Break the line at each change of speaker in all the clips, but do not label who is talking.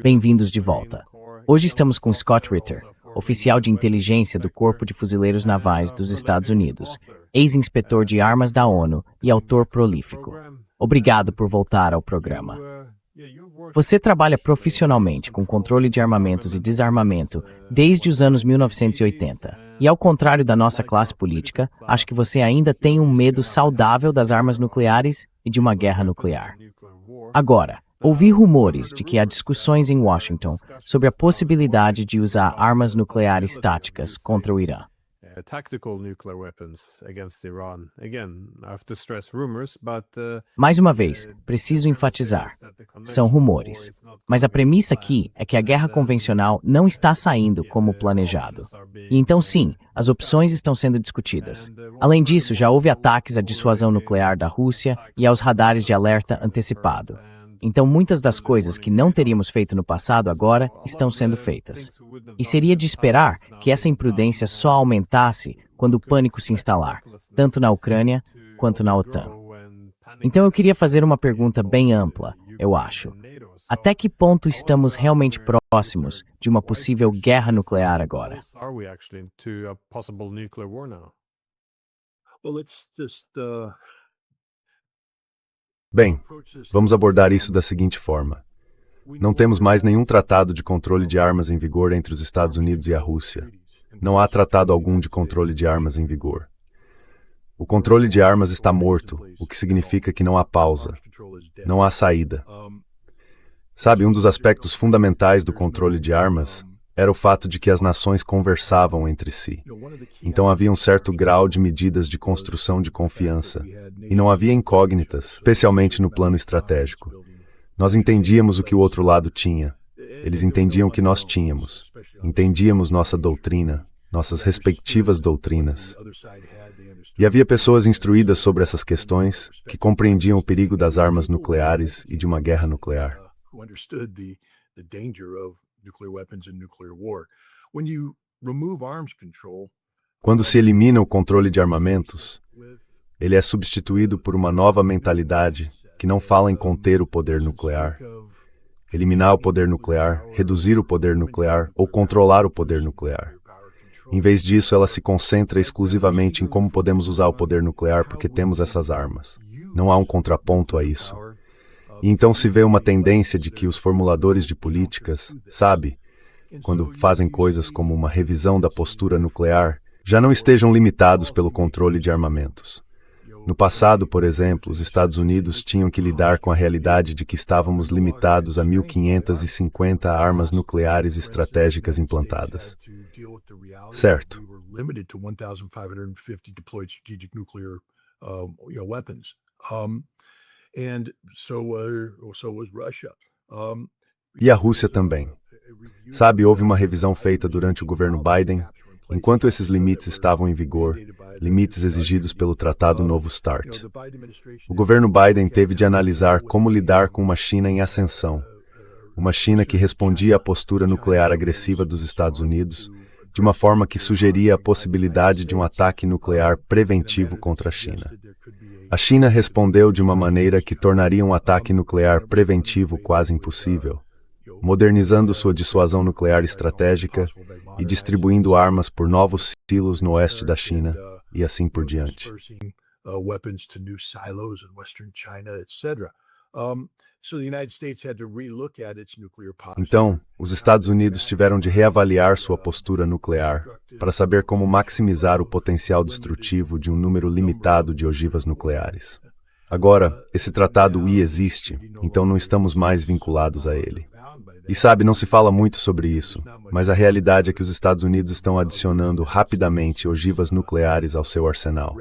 Bem-vindos de volta. Hoje estamos com Scott Ritter, oficial de inteligência do Corpo de Fuzileiros Navais dos Estados Unidos, ex-inspetor de armas da ONU e autor prolífico. Obrigado por voltar ao programa. Você trabalha profissionalmente com controle de armamentos e desarmamento desde os anos 1980. E ao contrário da nossa classe política, acho que você ainda tem um medo saudável das armas nucleares e de uma guerra nuclear. Agora, ouvi rumores de que há discussões em Washington sobre a possibilidade de usar armas nucleares táticas contra o Irã. Mais uma vez, preciso enfatizar, são rumores. Mas a premissa aqui é que a guerra convencional não está saindo como planejado. E então sim, as opções estão sendo discutidas. Além disso, já houve ataques à dissuasão nuclear da Rússia e aos radares de alerta antecipado. Então muitas das coisas que não teríamos feito no passado agora estão sendo feitas. E seria de esperar que essa imprudência só aumentasse quando o pânico se instalar, tanto na Ucrânia quanto na OTAN. Então eu queria fazer uma pergunta bem ampla, eu acho. Até que ponto estamos realmente próximos de uma possível guerra nuclear agora?
Bem, vamos abordar isso da seguinte forma. Não temos mais nenhum tratado de controle de armas em vigor entre os Estados Unidos e a Rússia. Não há tratado algum de controle de armas em vigor. O controle de armas está morto, o que significa que não há pausa, não há saída. Sabe, um dos aspectos fundamentais do controle de armas era o fato de que as nações conversavam entre si. Então havia um certo grau de medidas de construção de confiança. E não havia incógnitas, especialmente no plano estratégico. Nós entendíamos o que o outro lado tinha. Eles entendiam o que nós tínhamos. Entendíamos nossa doutrina, nossas respectivas doutrinas. E havia pessoas instruídas sobre essas questões que compreendiam o perigo das armas nucleares e de uma guerra nuclear. Quando se elimina o controle de armamentos, ele é substituído por uma nova mentalidade que não fala em conter o poder nuclear, eliminar o poder nuclear, reduzir o poder nuclear ou controlar o poder nuclear. Em vez disso, ela se concentra exclusivamente em como podemos usar o poder nuclear porque temos essas armas. Não há um contraponto a isso. E então se vê uma tendência de que os formuladores de políticas, sabe, quando fazem coisas como uma revisão da postura nuclear, já não estejam limitados pelo controle de armamentos. No passado, por exemplo, os Estados Unidos tinham que lidar com a realidade de que estávamos limitados a 1.550 armas nucleares estratégicas implantadas. Certo. E a Rússia também. Sabe, houve uma revisão feita durante o governo Biden, enquanto esses limites estavam em vigor, limites exigidos pelo Tratado Novo START. O governo Biden teve de analisar como lidar com uma China em ascensão, uma China que respondia à postura nuclear agressiva dos Estados Unidos, de uma forma que sugeria a possibilidade de um ataque nuclear preventivo contra a China. A China respondeu de uma maneira que tornaria um ataque nuclear preventivo quase impossível, modernizando sua dissuasão nuclear estratégica e distribuindo armas por novos silos no oeste da China, e assim por diante. Então, os Estados Unidos tiveram de reavaliar sua postura nuclear para saber como maximizar o potencial destrutivo de um número limitado de ogivas nucleares. Agora, esse tratado existe, então não estamos mais vinculados a ele. E sabe, não se fala muito sobre isso, mas a realidade é que os Estados Unidos estão adicionando rapidamente ogivas nucleares ao seu arsenal.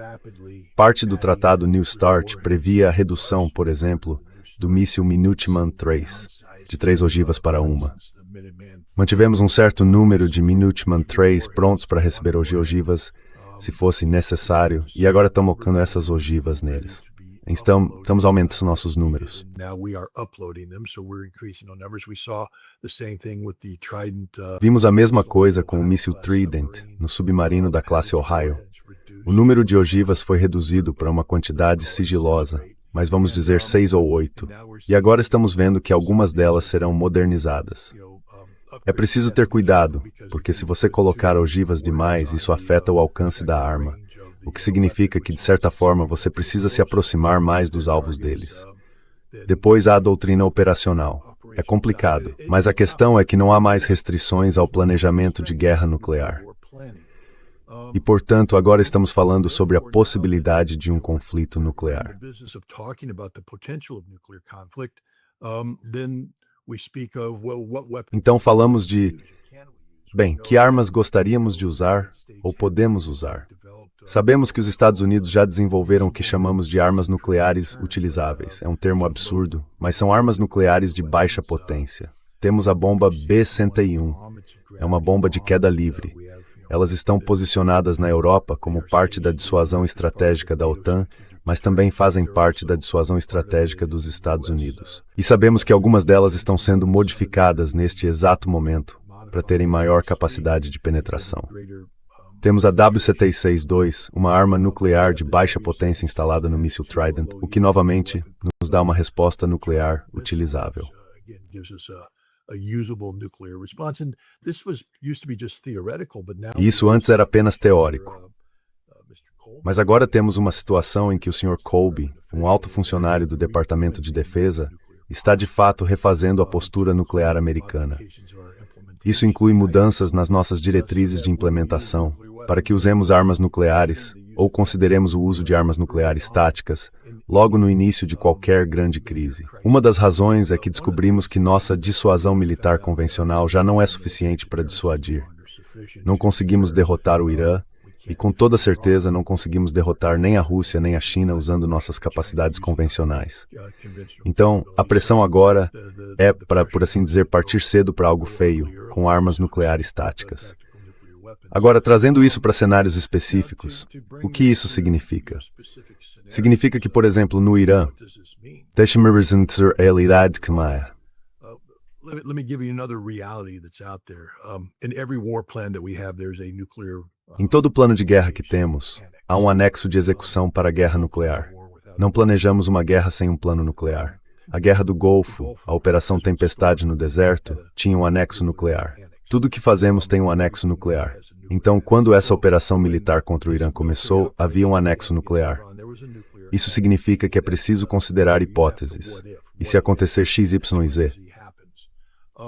Parte do tratado New START previa a redução, por exemplo, do míssil Minuteman III, de 3 ogivas para 1. Mantivemos um certo número de Minuteman III prontos para receber ogivas, se fosse necessário, e agora estamos colocando essas ogivas neles. Estamos aumentando nossos números. Vimos a mesma coisa com o míssil Trident no submarino da classe Ohio. O número de ogivas foi reduzido para uma quantidade sigilosa, mas vamos dizer 6 ou 8. E agora estamos vendo que algumas delas serão modernizadas. É preciso ter cuidado, porque se você colocar ogivas demais, isso afeta o alcance da arma, o que significa que, de certa forma, você precisa se aproximar mais dos alvos deles. Depois há a doutrina operacional. É complicado, mas a questão é que não há mais restrições ao planejamento de guerra nuclear. E, portanto, agora estamos falando sobre a possibilidade de um conflito nuclear. Então falamos de, bem, que armas gostaríamos de usar ou podemos usar? Sabemos que os Estados Unidos já desenvolveram o que chamamos de armas nucleares utilizáveis. É um termo absurdo, mas são armas nucleares de baixa potência. Temos a bomba B-101. É uma bomba de queda livre. Elas estão posicionadas na Europa como parte da dissuasão estratégica da OTAN, mas também fazem parte da dissuasão estratégica dos Estados Unidos. E sabemos que algumas delas estão sendo modificadas neste exato momento para terem maior capacidade de penetração. Temos a W-76-2, uma arma nuclear de baixa potência instalada no míssil Trident, o que novamente nos dá uma resposta nuclear utilizável. E isso antes era apenas teórico. Mas agora temos uma situação em que o Sr. Colby, um alto funcionário do Departamento de Defesa, está de fato refazendo a postura nuclear americana. Isso inclui mudanças nas nossas diretrizes de implementação, para que usemos armas nucleares, ou consideremos o uso de armas nucleares táticas, logo no início de qualquer grande crise. Uma das razões é que descobrimos que nossa dissuasão militar convencional já não é suficiente para dissuadir. Não conseguimos derrotar o Irã, e com toda certeza não conseguimos derrotar nem a Rússia nem a China usando nossas capacidades convencionais. Então, a pressão agora é para, por assim dizer, partir cedo para algo feio, com armas nucleares táticas. Agora, trazendo isso para cenários específicos, o que isso significa? Significa que, por exemplo, no Irã, deixe-me representar a realidade que é.
Let me give you another reality that's out there. In every war plan that we have, there's a nuclear.
Em todo plano de guerra que temos, há um anexo de execução para a guerra nuclear. Não planejamos uma guerra sem um plano nuclear. A Guerra do Golfo, a Operação Tempestade no deserto, tinha um anexo nuclear. Tudo o que fazemos tem um anexo nuclear. Então, quando essa operação militar contra o Irã começou, havia um anexo nuclear. Isso significa que é preciso considerar hipóteses. E se acontecer X, Y e Z?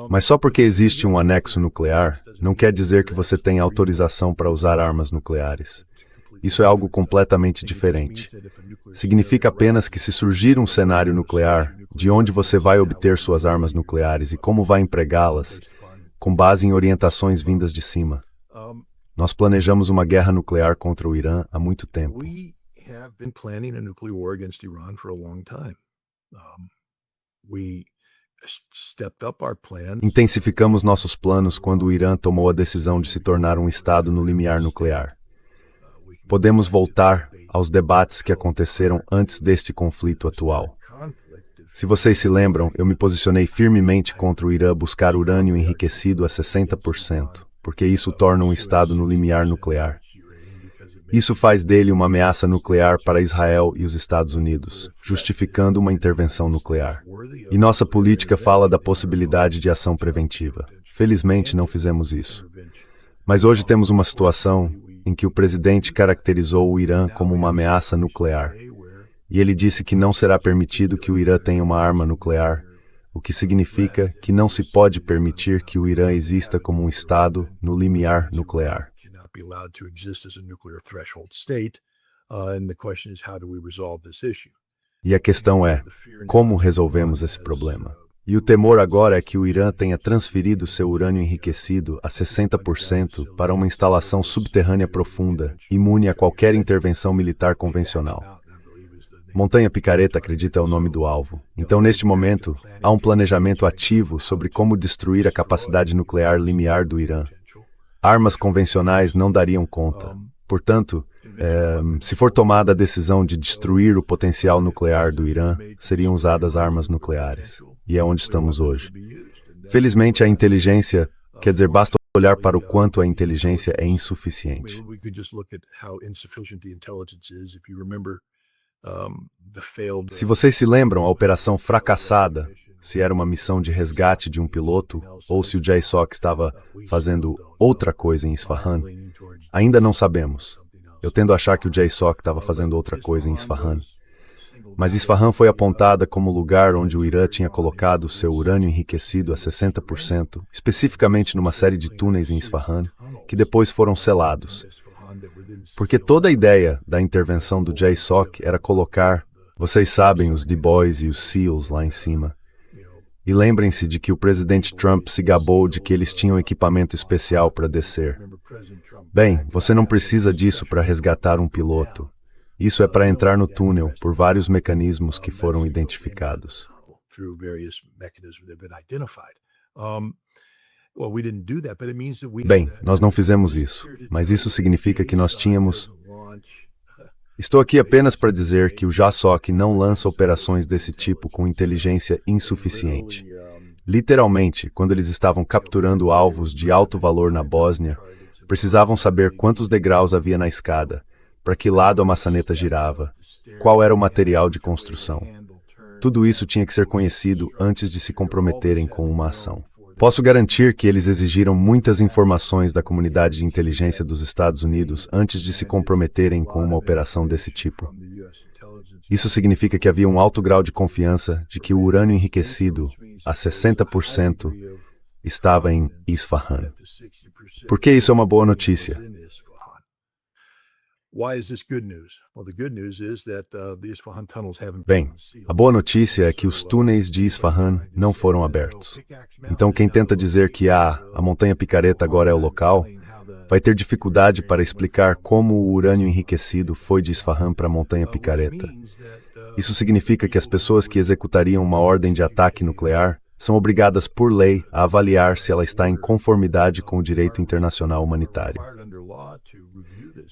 Mas só porque existe um anexo nuclear, não quer dizer que você tem autorização para usar armas nucleares. Isso é algo completamente diferente. Significa apenas que se surgir um cenário nuclear, de onde você vai obter suas armas nucleares e como vai empregá-las, com base em orientações vindas de cima. Nós planejamos uma guerra nuclear contra o Irã há muito tempo. Intensificamos nossos planos quando o Irã tomou a decisão de se tornar um estado no limiar nuclear. Podemos voltar aos debates que aconteceram antes deste conflito atual. Se vocês se lembram, eu me posicionei firmemente contra o Irã buscar urânio enriquecido a 60%, porque isso torna um estado no limiar nuclear. Isso faz dele uma ameaça nuclear para Israel e os Estados Unidos, justificando uma intervenção nuclear. E nossa política fala da possibilidade de ação preventiva. Felizmente não fizemos isso. Mas hoje temos uma situação em que o presidente caracterizou o Irã como uma ameaça nuclear. E ele disse que não será permitido que o Irã tenha uma arma nuclear, o que significa que não se pode permitir que o Irã exista como um estado no limiar nuclear.
Be allowed to exist as a nuclear threshold state, and the question is how do we resolve this issue?
E a questão é, como resolvemos esse problema? E o temor agora é que o Irã tenha transferido seu urânio enriquecido a 60% para uma instalação subterrânea profunda, imune a qualquer intervenção militar convencional. Montanha Picareta acredita é o nome do alvo. Então, neste momento, há um planejamento ativo sobre como destruir a capacidade nuclear limiar do Irã. Armas convencionais não dariam conta. Portanto, se for tomada a decisão de destruir o potencial nuclear do Irã, seriam usadas armas nucleares. E é onde estamos hoje. Felizmente, a inteligência, quer dizer, basta olhar para o quanto a inteligência é insuficiente. Se vocês se lembram, a operação fracassada, se era uma missão de resgate de um piloto, ou se o JSOC estava fazendo outra coisa em Isfahan, ainda não sabemos. Eu tendo a achar que o JSOC estava fazendo outra coisa em Isfahan. Mas Isfahan foi apontada como lugar onde o Irã tinha colocado seu urânio enriquecido a 60%, especificamente numa série de túneis em Isfahan, que depois foram selados. Porque toda a ideia da intervenção do JSOC era colocar, vocês sabem, os D-Boys e os SEALs lá em cima. E lembrem-se de que o presidente Trump se gabou de que eles tinham equipamento especial para descer. Bem, você não precisa disso para resgatar um piloto. Isso é para entrar no túnel por vários mecanismos que foram identificados. Bem, nós não fizemos isso, mas isso significa que nós tínhamos... Estou aqui apenas para dizer que o JSOC não lança operações desse tipo com inteligência insuficiente. Literalmente, quando eles estavam capturando alvos de alto valor na Bósnia, precisavam saber quantos degraus havia na escada, para que lado a maçaneta girava, qual era o material de construção. Tudo isso tinha que ser conhecido antes de se comprometerem com uma ação. Posso garantir que eles exigiram muitas informações da comunidade de inteligência dos Estados Unidos antes de se comprometerem com uma operação desse tipo. Isso significa que havia um alto grau de confiança de que o urânio enriquecido, a 60%, estava em Isfahan. Por que isso é uma boa notícia? Bem, a boa notícia é que os túneis de Isfahan não foram abertos. Então quem tenta dizer que a Montanha Picareta agora é o local, vai ter dificuldade para explicar como o urânio enriquecido foi de Isfahan para a Montanha Picareta. Isso significa que as pessoas que executariam uma ordem de ataque nuclear são obrigadas por lei a avaliar se ela está em conformidade com o direito internacional humanitário.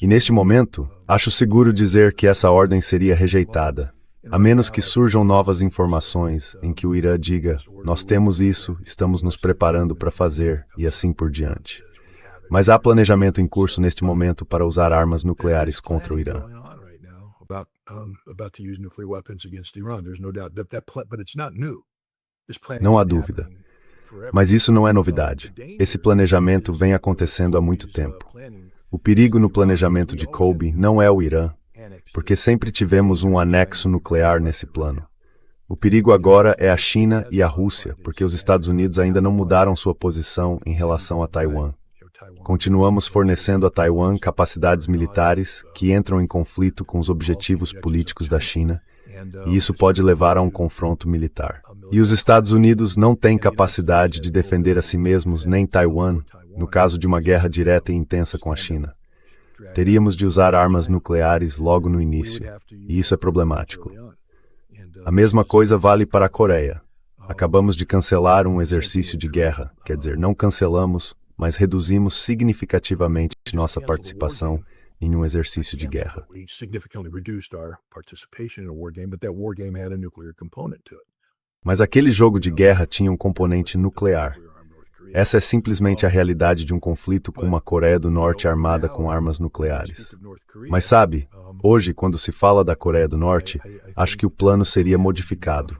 E neste momento, acho seguro dizer que essa ordem seria rejeitada, a menos que surjam novas informações em que o Irã diga, nós temos isso, estamos nos preparando para fazer, e assim por diante. Mas há planejamento em curso neste momento para usar armas nucleares contra o Irã. Não há dúvida. Mas isso não é novidade. Esse planejamento vem acontecendo há muito tempo. O perigo no planejamento de Kobe não é o Irã, porque sempre tivemos um anexo nuclear nesse plano. O perigo agora é a China e a Rússia, porque os Estados Unidos ainda não mudaram sua posição em relação a Taiwan. Continuamos fornecendo a Taiwan capacidades militares que entram em conflito com os objetivos políticos da China, e isso pode levar a um confronto militar. E os Estados Unidos não têm capacidade de defender a si mesmos nem Taiwan, no caso de uma guerra direta e intensa com a China. Teríamos de usar armas nucleares logo no início, e isso é problemático. A mesma coisa vale para a Coreia. Acabamos de cancelar um exercício de guerra, quer dizer, não cancelamos, mas reduzimos significativamente nossa participação em um exercício de guerra. Mas aquele jogo de guerra tinha um componente nuclear. Essa é simplesmente a realidade de um conflito com uma Coreia do Norte armada com armas nucleares. Mas sabe, hoje, quando se fala da Coreia do Norte, acho que o plano seria modificado.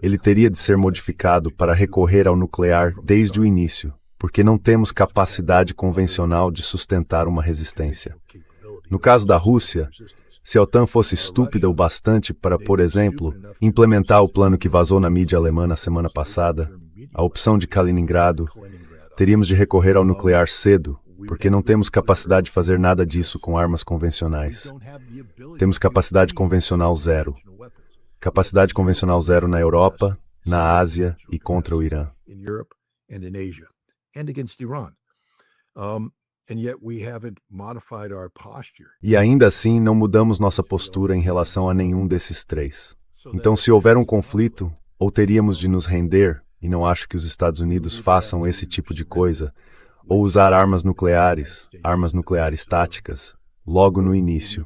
Ele teria de ser modificado para recorrer ao nuclear desde o início, porque não temos capacidade convencional de sustentar uma resistência. No caso da Rússia, se a OTAN fosse estúpida o bastante para, por exemplo, implementar o plano que vazou na mídia alemã na semana passada, a opção de Kaliningrado, teríamos de recorrer ao nuclear cedo, porque não temos capacidade de fazer nada disso com armas convencionais. Temos capacidade convencional zero. Capacidade convencional zero na Europa, na Ásia e contra o Irã. E ainda assim não mudamos nossa postura em relação a nenhum desses três. Então, se houver um conflito, ou teríamos de nos render, e não acho que os Estados Unidos façam esse tipo de coisa, ou usar armas nucleares táticas, logo no início.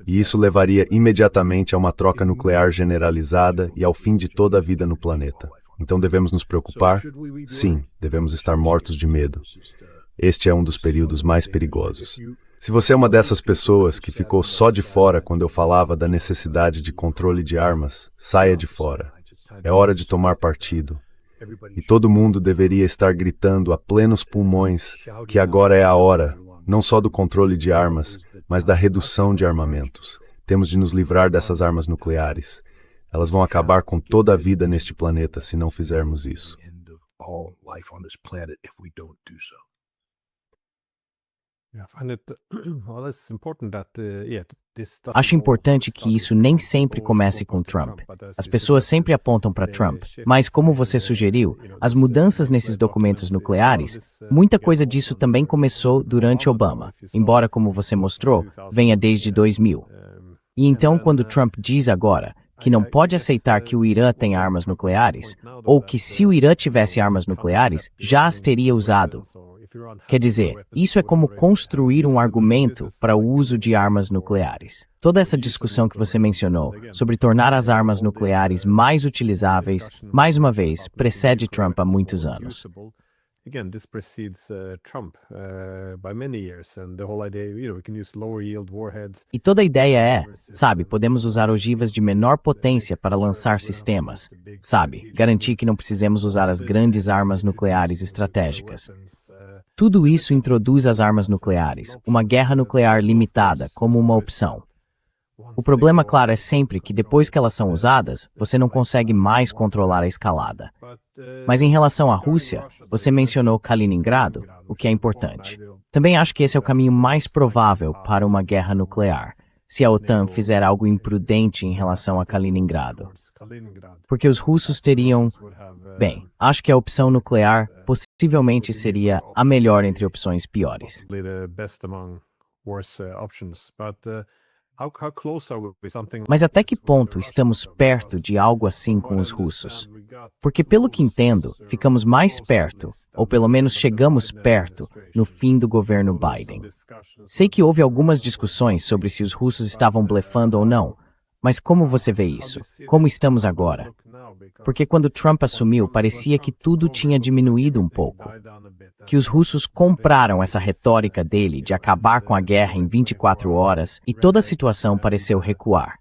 E isso levaria imediatamente a uma troca nuclear generalizada e ao fim de toda a vida no planeta. Então devemos nos preocupar? Sim, devemos estar mortos de medo. Este é um dos períodos mais perigosos. Se você é uma dessas pessoas que ficou só de fora quando eu falava da necessidade de controle de armas, saia de fora. É hora de tomar partido. E todo mundo deveria estar gritando a plenos pulmões que agora é a hora, não só do controle de armas, mas da redução de armamentos. Temos de nos livrar dessas armas nucleares. Elas vão acabar com toda a vida neste planeta se não fizermos isso.
Acho importante que isso nem sempre comece com Trump. As pessoas sempre apontam para Trump, mas como você sugeriu, as mudanças nesses documentos nucleares, muita coisa disso também começou durante Obama, embora, como você mostrou, venha desde 2000. E então, quando Trump diz agora que não pode aceitar que o Irã tenha armas nucleares, ou que se o Irã tivesse armas nucleares, já as teria usado. Quer dizer, isso é como construir um argumento para o uso de armas nucleares. Toda essa discussão que você mencionou sobre tornar as armas nucleares mais utilizáveis, mais uma vez, precede Trump há muitos anos.
Again, this precedes Trump by many years, and the whole idea, we can use lower yield warheads.
E toda a ideia é, sabe, podemos usar ogivas de menor potência para lançar sistemas, sabe, garantir que não precisemos usar as grandes armas nucleares estratégicas. Tudo isso introduz as armas nucleares, uma guerra nuclear limitada, como uma opção. O problema, claro, é sempre que depois que elas são usadas, você não consegue mais controlar a escalada. Mas em relação à Rússia, você mencionou Kaliningrado, o que é importante. Também acho que esse é o caminho mais provável para uma guerra nuclear, se a OTAN fizer algo imprudente em relação a Kaliningrado. Porque os russos teriam... Bem, acho que a opção nuclear possivelmente seria a melhor entre opções piores. Mas até que ponto estamos perto de algo assim com os russos? Porque, pelo que entendo, ficamos mais perto, ou pelo menos chegamos perto, no fim do governo Biden. Sei que houve algumas discussões sobre se os russos estavam blefando ou não, mas como você vê isso? Como estamos agora? Porque quando Trump assumiu, parecia que tudo tinha diminuído um pouco. Que os russos compraram essa retórica dele de acabar com a guerra em 24 horas e toda a situação pareceu recuar.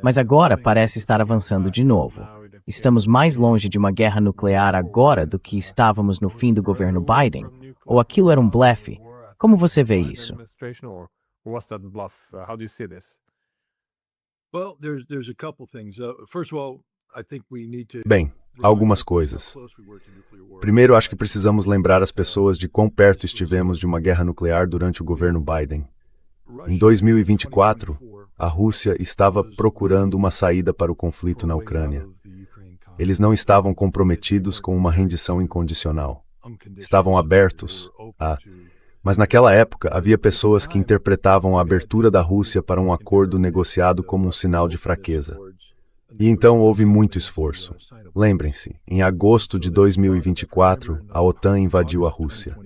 Mas agora parece estar avançando de novo. Estamos mais longe de uma guerra nuclear agora do que estávamos no fim do governo Biden? Ou aquilo era um blefe? Como você vê isso?
Bem, há algumas coisas. Primeiro, acho que precisamos lembrar as pessoas de quão perto estivemos de uma guerra nuclear durante o governo Biden. Em 2024, a Rússia estava procurando uma saída para o conflito na Ucrânia. Eles não estavam comprometidos com uma rendição incondicional. Estavam abertos a... Mas naquela época, havia pessoas que interpretavam a abertura da Rússia para um acordo negociado como um sinal de fraqueza. E então houve muito esforço. Lembrem-se, em agosto de 2024, a OTAN invadiu a Rússia.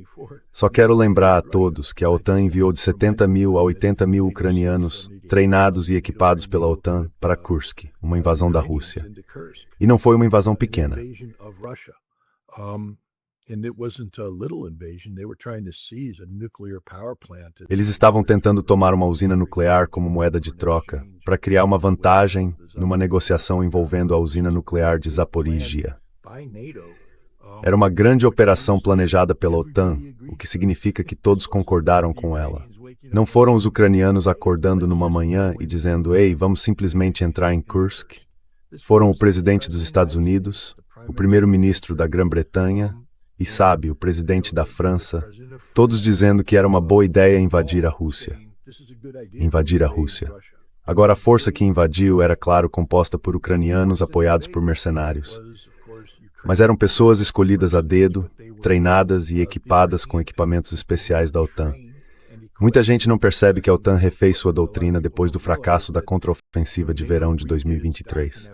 Só quero lembrar a todos que a OTAN enviou de 70 mil a 80 mil ucranianos, treinados e equipados pela OTAN, para Kursk, uma invasão da Rússia. E não foi uma invasão pequena. Eles estavam tentando tomar uma usina nuclear como moeda de troca, para criar uma vantagem numa negociação envolvendo a usina nuclear de Zaporizhia. Era uma grande operação planejada pela OTAN, o que significa que todos concordaram com ela. Não foram os ucranianos acordando numa manhã e dizendo, ei, vamos simplesmente entrar em Kursk. Foram o presidente dos Estados Unidos, o primeiro-ministro da Grã-Bretanha, e sabe, o presidente da França, todos dizendo que era uma boa ideia invadir a Rússia. Invadir a Rússia. Agora, a força que invadiu era, claro, composta por ucranianos apoiados por mercenários. Mas eram pessoas escolhidas a dedo, treinadas e equipadas com equipamentos especiais da OTAN. Muita gente não percebe que a OTAN refez sua doutrina depois do fracasso da contraofensiva de verão de 2023.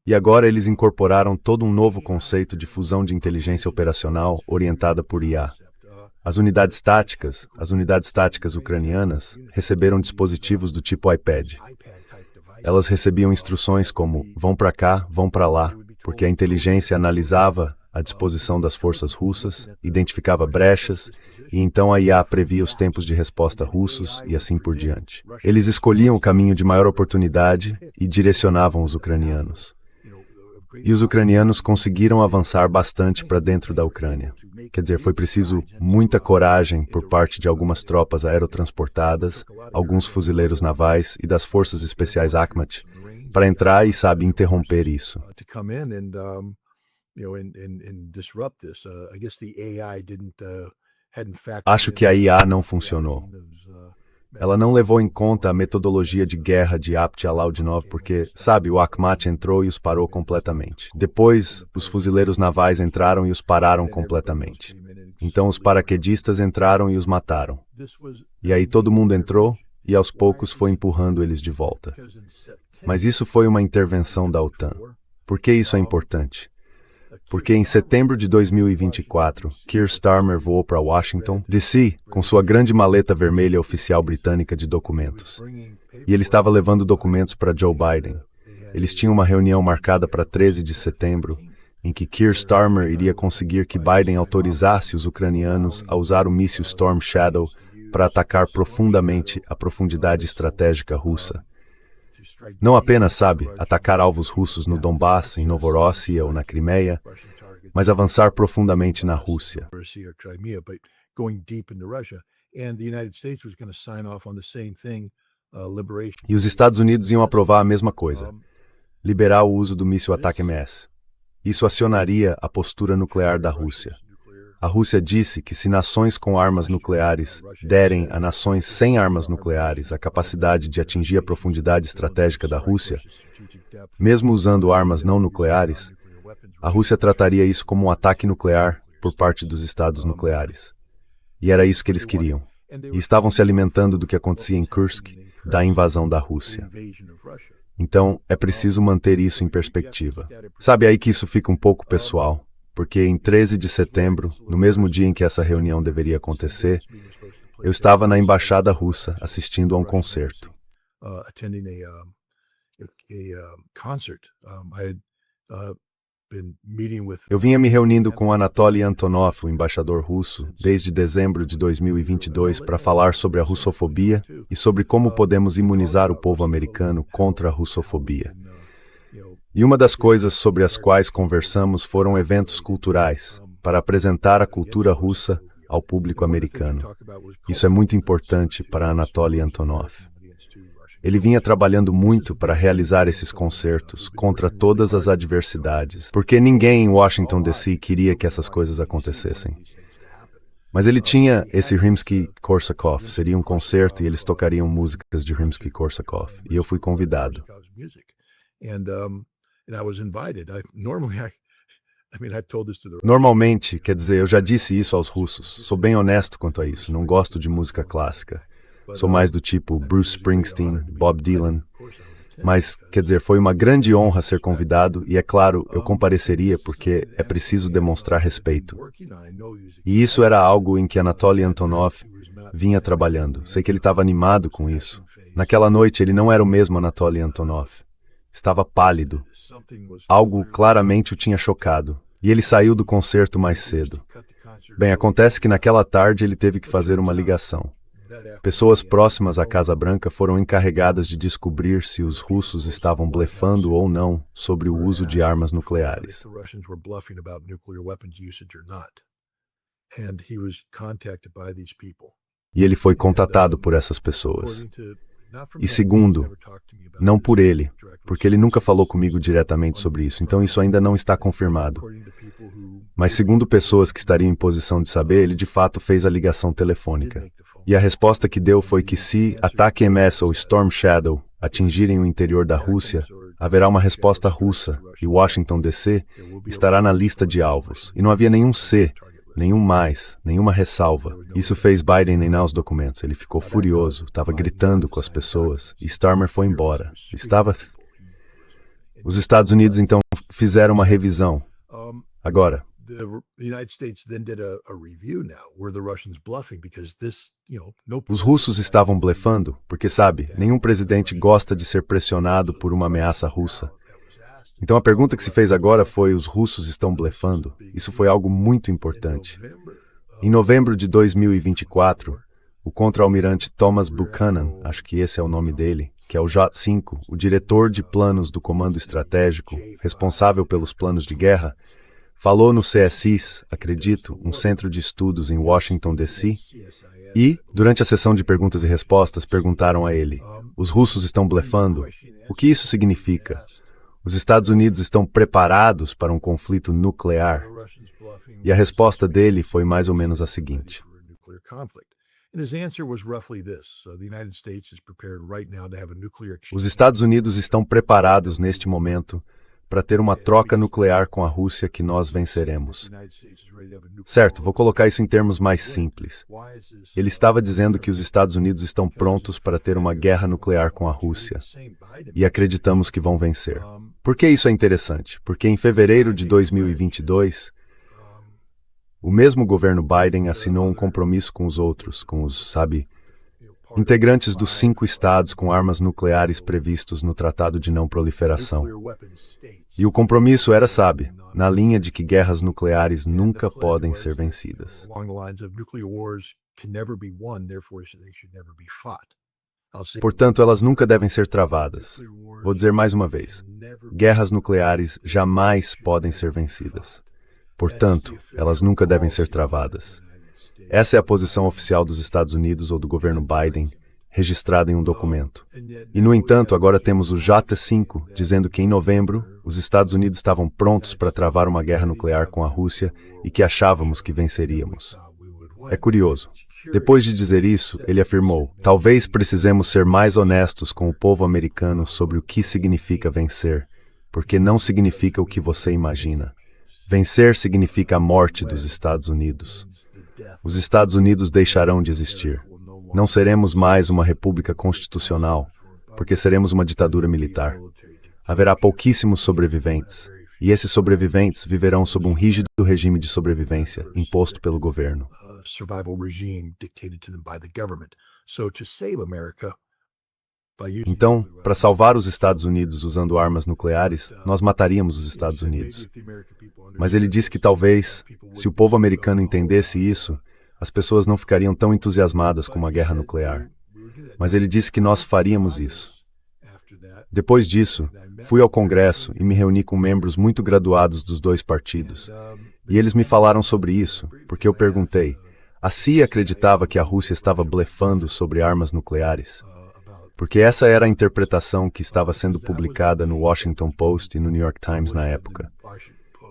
E agora eles incorporaram todo um novo conceito de fusão de inteligência operacional orientada por IA. As unidades táticas ucranianas, receberam dispositivos do tipo iPad. Elas recebiam instruções como, vão para cá, vão para lá, porque a inteligência analisava a disposição das forças russas, identificava brechas, e então a IA previa os tempos de resposta russos e assim por diante. Eles escolhiam o caminho de maior oportunidade e direcionavam os ucranianos. E os ucranianos conseguiram avançar bastante para dentro da Ucrânia. Quer dizer, foi preciso muita coragem por parte de algumas tropas aerotransportadas, alguns fuzileiros navais e das forças especiais Akhmat para entrar e, sabe, interromper isso. Acho que a IA não funcionou. Ela não levou em conta a metodologia de guerra de Abd-Allah-Udinov porque, sabe, o Akhmat entrou e os parou completamente. Depois, os fuzileiros navais entraram e os pararam completamente. Então os paraquedistas entraram e os mataram. E aí todo mundo entrou e aos poucos foi empurrando eles de volta. Mas isso foi uma intervenção da OTAN. Por que isso é importante? Porque em setembro de 2024, Keir Starmer voou para Washington, D.C., com sua grande maleta vermelha oficial britânica de documentos. E ele estava levando documentos para Joe Biden. Eles tinham uma reunião marcada para 13 de setembro, em que Keir Starmer iria conseguir que Biden autorizasse os ucranianos a usar o míssil Storm Shadow para atacar profundamente a profundidade estratégica russa. Não apenas, sabe, atacar alvos russos no Donbass, em Novorossiya ou na Crimeia, mas avançar profundamente na Rússia. E os Estados Unidos iam aprovar a mesma coisa, liberar o uso do míssil ATACMS. Isso acionaria a postura nuclear da Rússia. A Rússia disse que se nações com armas nucleares derem a nações sem armas nucleares a capacidade de atingir a profundidade estratégica da Rússia, mesmo usando armas não nucleares, a Rússia trataria isso como um ataque nuclear por parte dos estados nucleares. E era isso que eles queriam. E estavam se alimentando do que acontecia em Kursk, da invasão da Rússia. Então, é preciso manter isso em perspectiva. Sabe aí que isso fica um pouco pessoal? Porque em 13 de setembro, no mesmo dia em que essa reunião deveria acontecer, eu estava na embaixada russa assistindo a um concerto. Eu vinha me reunindo com Anatoly Antonov, o embaixador russo, desde dezembro de 2022 para falar sobre a russofobia e sobre como podemos imunizar o povo americano contra a russofobia. E uma das coisas sobre as quais conversamos foram eventos culturais, para apresentar a cultura russa ao público americano. Isso é muito importante para Anatoly Antonov. Ele vinha trabalhando muito para realizar esses concertos contra todas as adversidades, porque ninguém em Washington, D.C. queria que essas coisas acontecessem. Mas ele tinha esse Rimsky-Korsakov, seria um concerto e eles tocariam músicas de Rimsky-Korsakov, e eu fui convidado. Normalmente, quer dizer, eu já disse isso aos russos, sou bem honesto quanto a isso, não gosto de música clássica. Sou mais do tipo Bruce Springsteen, Bob Dylan. Mas, quer dizer, foi uma grande honra ser convidado e, é claro, eu compareceria porque é preciso demonstrar respeito. E isso era algo em que Anatoly Antonov vinha trabalhando. Sei que ele estava animado com isso. Naquela noite ele não era o mesmo Anatoly Antonov. Estava pálido. Algo claramente o tinha chocado. E ele saiu do concerto mais cedo. Bem, acontece que naquela tarde ele teve que fazer uma ligação. Pessoas próximas à Casa Branca foram encarregadas de descobrir se os russos estavam blefando ou não sobre o uso de armas nucleares. E ele foi contatado por essas pessoas. E segundo, não por ele, porque ele nunca falou comigo diretamente sobre isso, então isso ainda não está confirmado. Mas segundo pessoas que estariam em posição de saber, ele de fato fez a ligação telefônica. E a resposta que deu foi que se ATACMS ou Storm Shadow atingirem o interior da Rússia, haverá uma resposta russa e Washington, D.C. estará na lista de alvos. E não havia nenhum C, nenhum mais, nenhuma ressalva. Isso fez Biden nenar os documentos. Ele ficou furioso, estava gritando com as pessoas e Starmer foi embora. Os Estados Unidos então fizeram uma revisão. Agora, os russos estavam blefando, porque, sabe, nenhum presidente gosta de ser pressionado por uma ameaça russa. Então a pergunta que se fez agora foi: os russos estão blefando? Isso foi algo muito importante. Em novembro de 2024, o contra-almirante Thomas Buchanan, acho que esse é o nome dele, que é o J-5, o diretor de planos do Comando Estratégico, responsável pelos planos de guerra, falou no CSIS, acredito, um centro de estudos em Washington, D.C., e, durante a sessão de perguntas e respostas, perguntaram a ele: os russos estão blefando? O que isso significa? Os Estados Unidos estão preparados para um conflito nuclear? E a resposta dele foi mais ou menos a seguinte: os Estados Unidos estão preparados neste momento para ter uma troca nuclear com a Rússia que nós venceremos. Certo, vou colocar isso em termos mais simples. Ele estava dizendo que os Estados Unidos estão prontos para ter uma guerra nuclear com a Rússia e acreditamos que vão vencer. Por que isso é interessante? Porque em fevereiro de 2022, o mesmo governo Biden assinou um compromisso com os outros, com os, integrantes dos 5 estados com armas nucleares previstos no Tratado de Não Proliferação. E o compromisso era, na linha de que guerras nucleares nunca podem ser vencidas. Portanto, elas nunca devem ser travadas. Vou dizer mais uma vez: guerras nucleares jamais podem ser vencidas. Portanto, elas nunca devem ser travadas. Essa é a posição oficial dos Estados Unidos ou do governo Biden, registrada em um documento. E, no entanto, agora temos o J-5 dizendo que em novembro os Estados Unidos estavam prontos para travar uma guerra nuclear com a Rússia e que achávamos que venceríamos. É curioso. Depois de dizer isso, ele afirmou: talvez precisemos ser mais honestos com o povo americano sobre o que significa vencer, porque não significa o que você imagina. Vencer significa a morte dos Estados Unidos. Os Estados Unidos deixarão de existir. Não seremos mais uma república constitucional, porque seremos uma ditadura militar. Haverá pouquíssimos sobreviventes, e esses sobreviventes viverão sob um rígido regime de sobrevivência imposto pelo governo. Então, para salvar os Estados Unidos usando armas nucleares, nós mataríamos os Estados Unidos. Mas ele disse que talvez, se o povo americano entendesse isso, as pessoas não ficariam tão entusiasmadas com uma guerra nuclear. Mas ele disse que nós faríamos isso. Depois disso, fui ao Congresso e me reuni com membros muito graduados dos 2 partidos. E eles me falaram sobre isso, porque eu perguntei: a CIA acreditava que a Rússia estava blefando sobre armas nucleares? Porque essa era a interpretação que estava sendo publicada no Washington Post e no New York Times na época.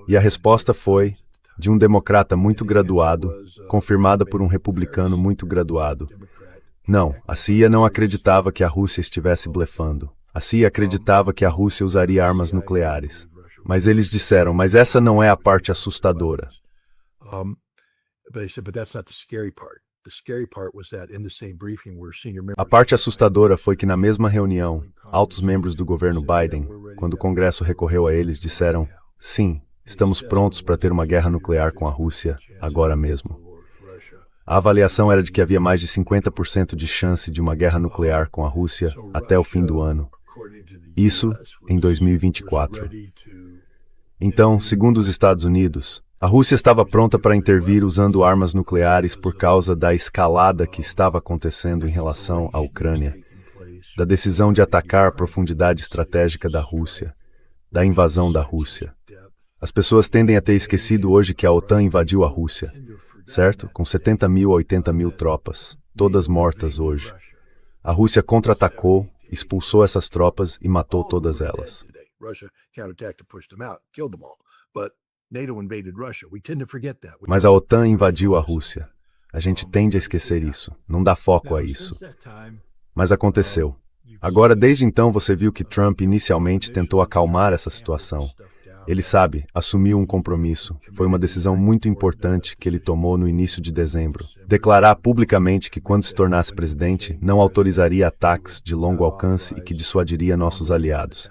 E a resposta foi, de um democrata muito graduado, confirmada por um republicano muito graduado: não, a CIA não acreditava que a Rússia estivesse blefando. A CIA acreditava que a Rússia usaria armas nucleares. Mas eles disseram: mas essa não é a parte assustadora. A parte assustadora foi que na mesma reunião, altos membros do governo Biden, quando o Congresso recorreu a eles, disseram: sim, estamos prontos para ter uma guerra nuclear com a Rússia, agora mesmo. A avaliação era de que havia mais de 50% de chance de uma guerra nuclear com a Rússia até o fim do ano. Isso em 2024. Então, segundo os Estados Unidos, a Rússia estava pronta para intervir usando armas nucleares por causa da escalada que estava acontecendo em relação à Ucrânia, da decisão de atacar a profundidade estratégica da Rússia, da invasão da Rússia. As pessoas tendem a ter esquecido hoje que a OTAN invadiu a Rússia, certo? Com 70 mil a 80 mil tropas, todas mortas hoje. A Rússia contra-atacou, expulsou essas tropas e matou todas elas. Mas a OTAN invadiu a Rússia. A gente tende a esquecer isso, não dá foco a isso. Mas aconteceu. Agora, desde então, você viu que Trump inicialmente tentou acalmar essa situação. Ele assumiu um compromisso. Foi uma decisão muito importante que ele tomou no início de dezembro. Declarar publicamente que quando se tornasse presidente, não autorizaria ataques de longo alcance e que dissuadiria nossos aliados.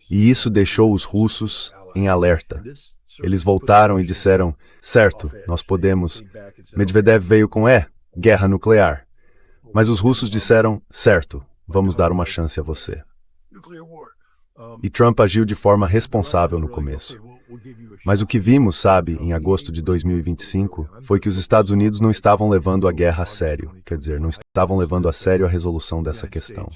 E isso deixou os russos em alerta. Eles voltaram e disseram: certo, nós podemos. Medvedev veio com guerra nuclear. Mas os russos disseram: certo, vamos dar uma chance a você. E Trump agiu de forma responsável no começo. Mas o que vimos, sabe, em agosto de 2025, foi que os Estados Unidos não estavam levando a guerra a sério. Quer dizer, não estavam levando a sério a resolução dessa questão.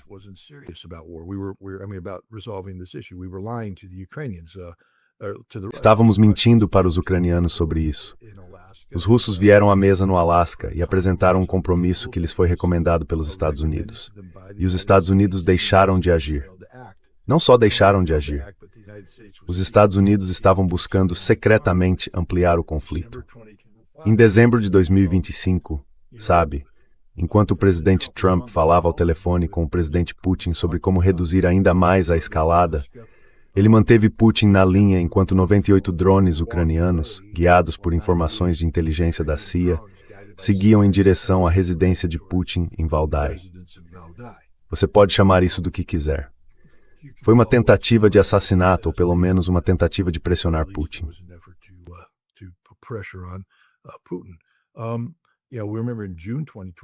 Estávamos mentindo para os ucranianos sobre isso. Os russos vieram à mesa no Alasca e apresentaram um compromisso que lhes foi recomendado pelos Estados Unidos. E os Estados Unidos deixaram de agir. Não só deixaram de agir. Os Estados Unidos estavam buscando secretamente ampliar o conflito. Em dezembro de 2025, sabe, enquanto o presidente Trump falava ao telefone com o presidente Putin sobre como reduzir ainda mais a escalada, ele manteve Putin na linha enquanto 98 drones ucranianos, guiados por informações de inteligência da CIA, seguiam em direção à residência de Putin em Valdai. Você pode chamar isso do que quiser. Foi uma tentativa de assassinato, ou pelo menos uma tentativa de pressionar Putin.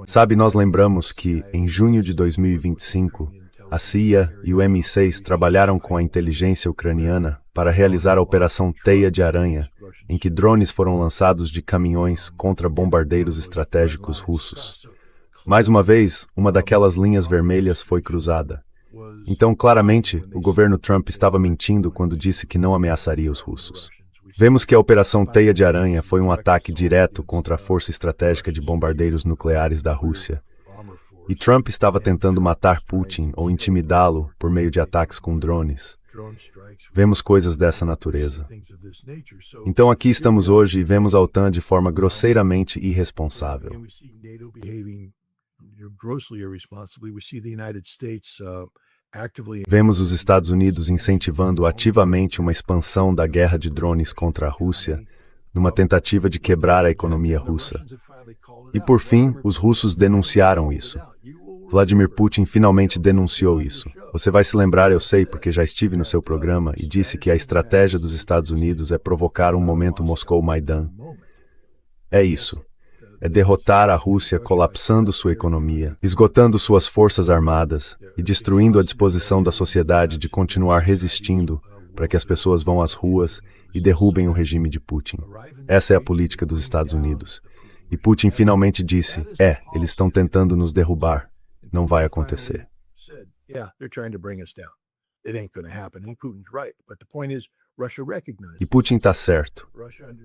Sabe, nós lembramos que, em junho de 2025, a CIA e o MI6 trabalharam com a inteligência ucraniana para realizar a Operação Teia de Aranha, em que drones foram lançados de caminhões contra bombardeiros estratégicos russos. Mais uma vez, uma daquelas linhas vermelhas foi cruzada. Então, claramente, o governo Trump estava mentindo quando disse que não ameaçaria os russos. Vemos que a Operação Teia de Aranha foi um ataque direto contra a força estratégica de bombardeiros nucleares da Rússia. E Trump estava tentando matar Putin ou intimidá-lo por meio de ataques com drones. Vemos coisas dessa natureza. Então aqui estamos hoje e vemos a OTAN de forma grosseiramente irresponsável. Vemos os Estados Unidos incentivando ativamente uma expansão da guerra de drones contra a Rússia, numa tentativa de quebrar a economia russa. E por fim, os russos denunciaram isso. Vladimir Putin finalmente denunciou isso. Você vai se lembrar, eu sei, porque já estive no seu programa e disse que a estratégia dos Estados Unidos é provocar um momento Moscou-Maidan. É isso. É derrotar a Rússia colapsando sua economia, esgotando suas forças armadas e destruindo a disposição da sociedade de continuar resistindo para que as pessoas vão às ruas e derrubem o regime de Putin. Essa é a política dos Estados Unidos. E Putin finalmente disse, eles estão tentando nos derrubar. Não vai acontecer. E Putin está certo.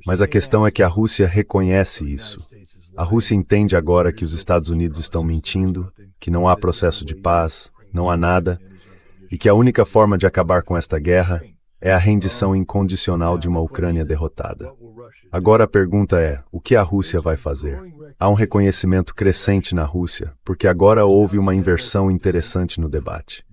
Mas a questão é que a Rússia reconhece isso. A Rússia entende agora que os Estados Unidos estão mentindo, que não há processo de paz, não há nada, e que a única forma de acabar com esta guerra é a rendição incondicional de uma Ucrânia derrotada. Agora a pergunta é, o que a Rússia vai fazer? Há um reconhecimento crescente na Rússia, porque agora houve uma inversão interessante no debate.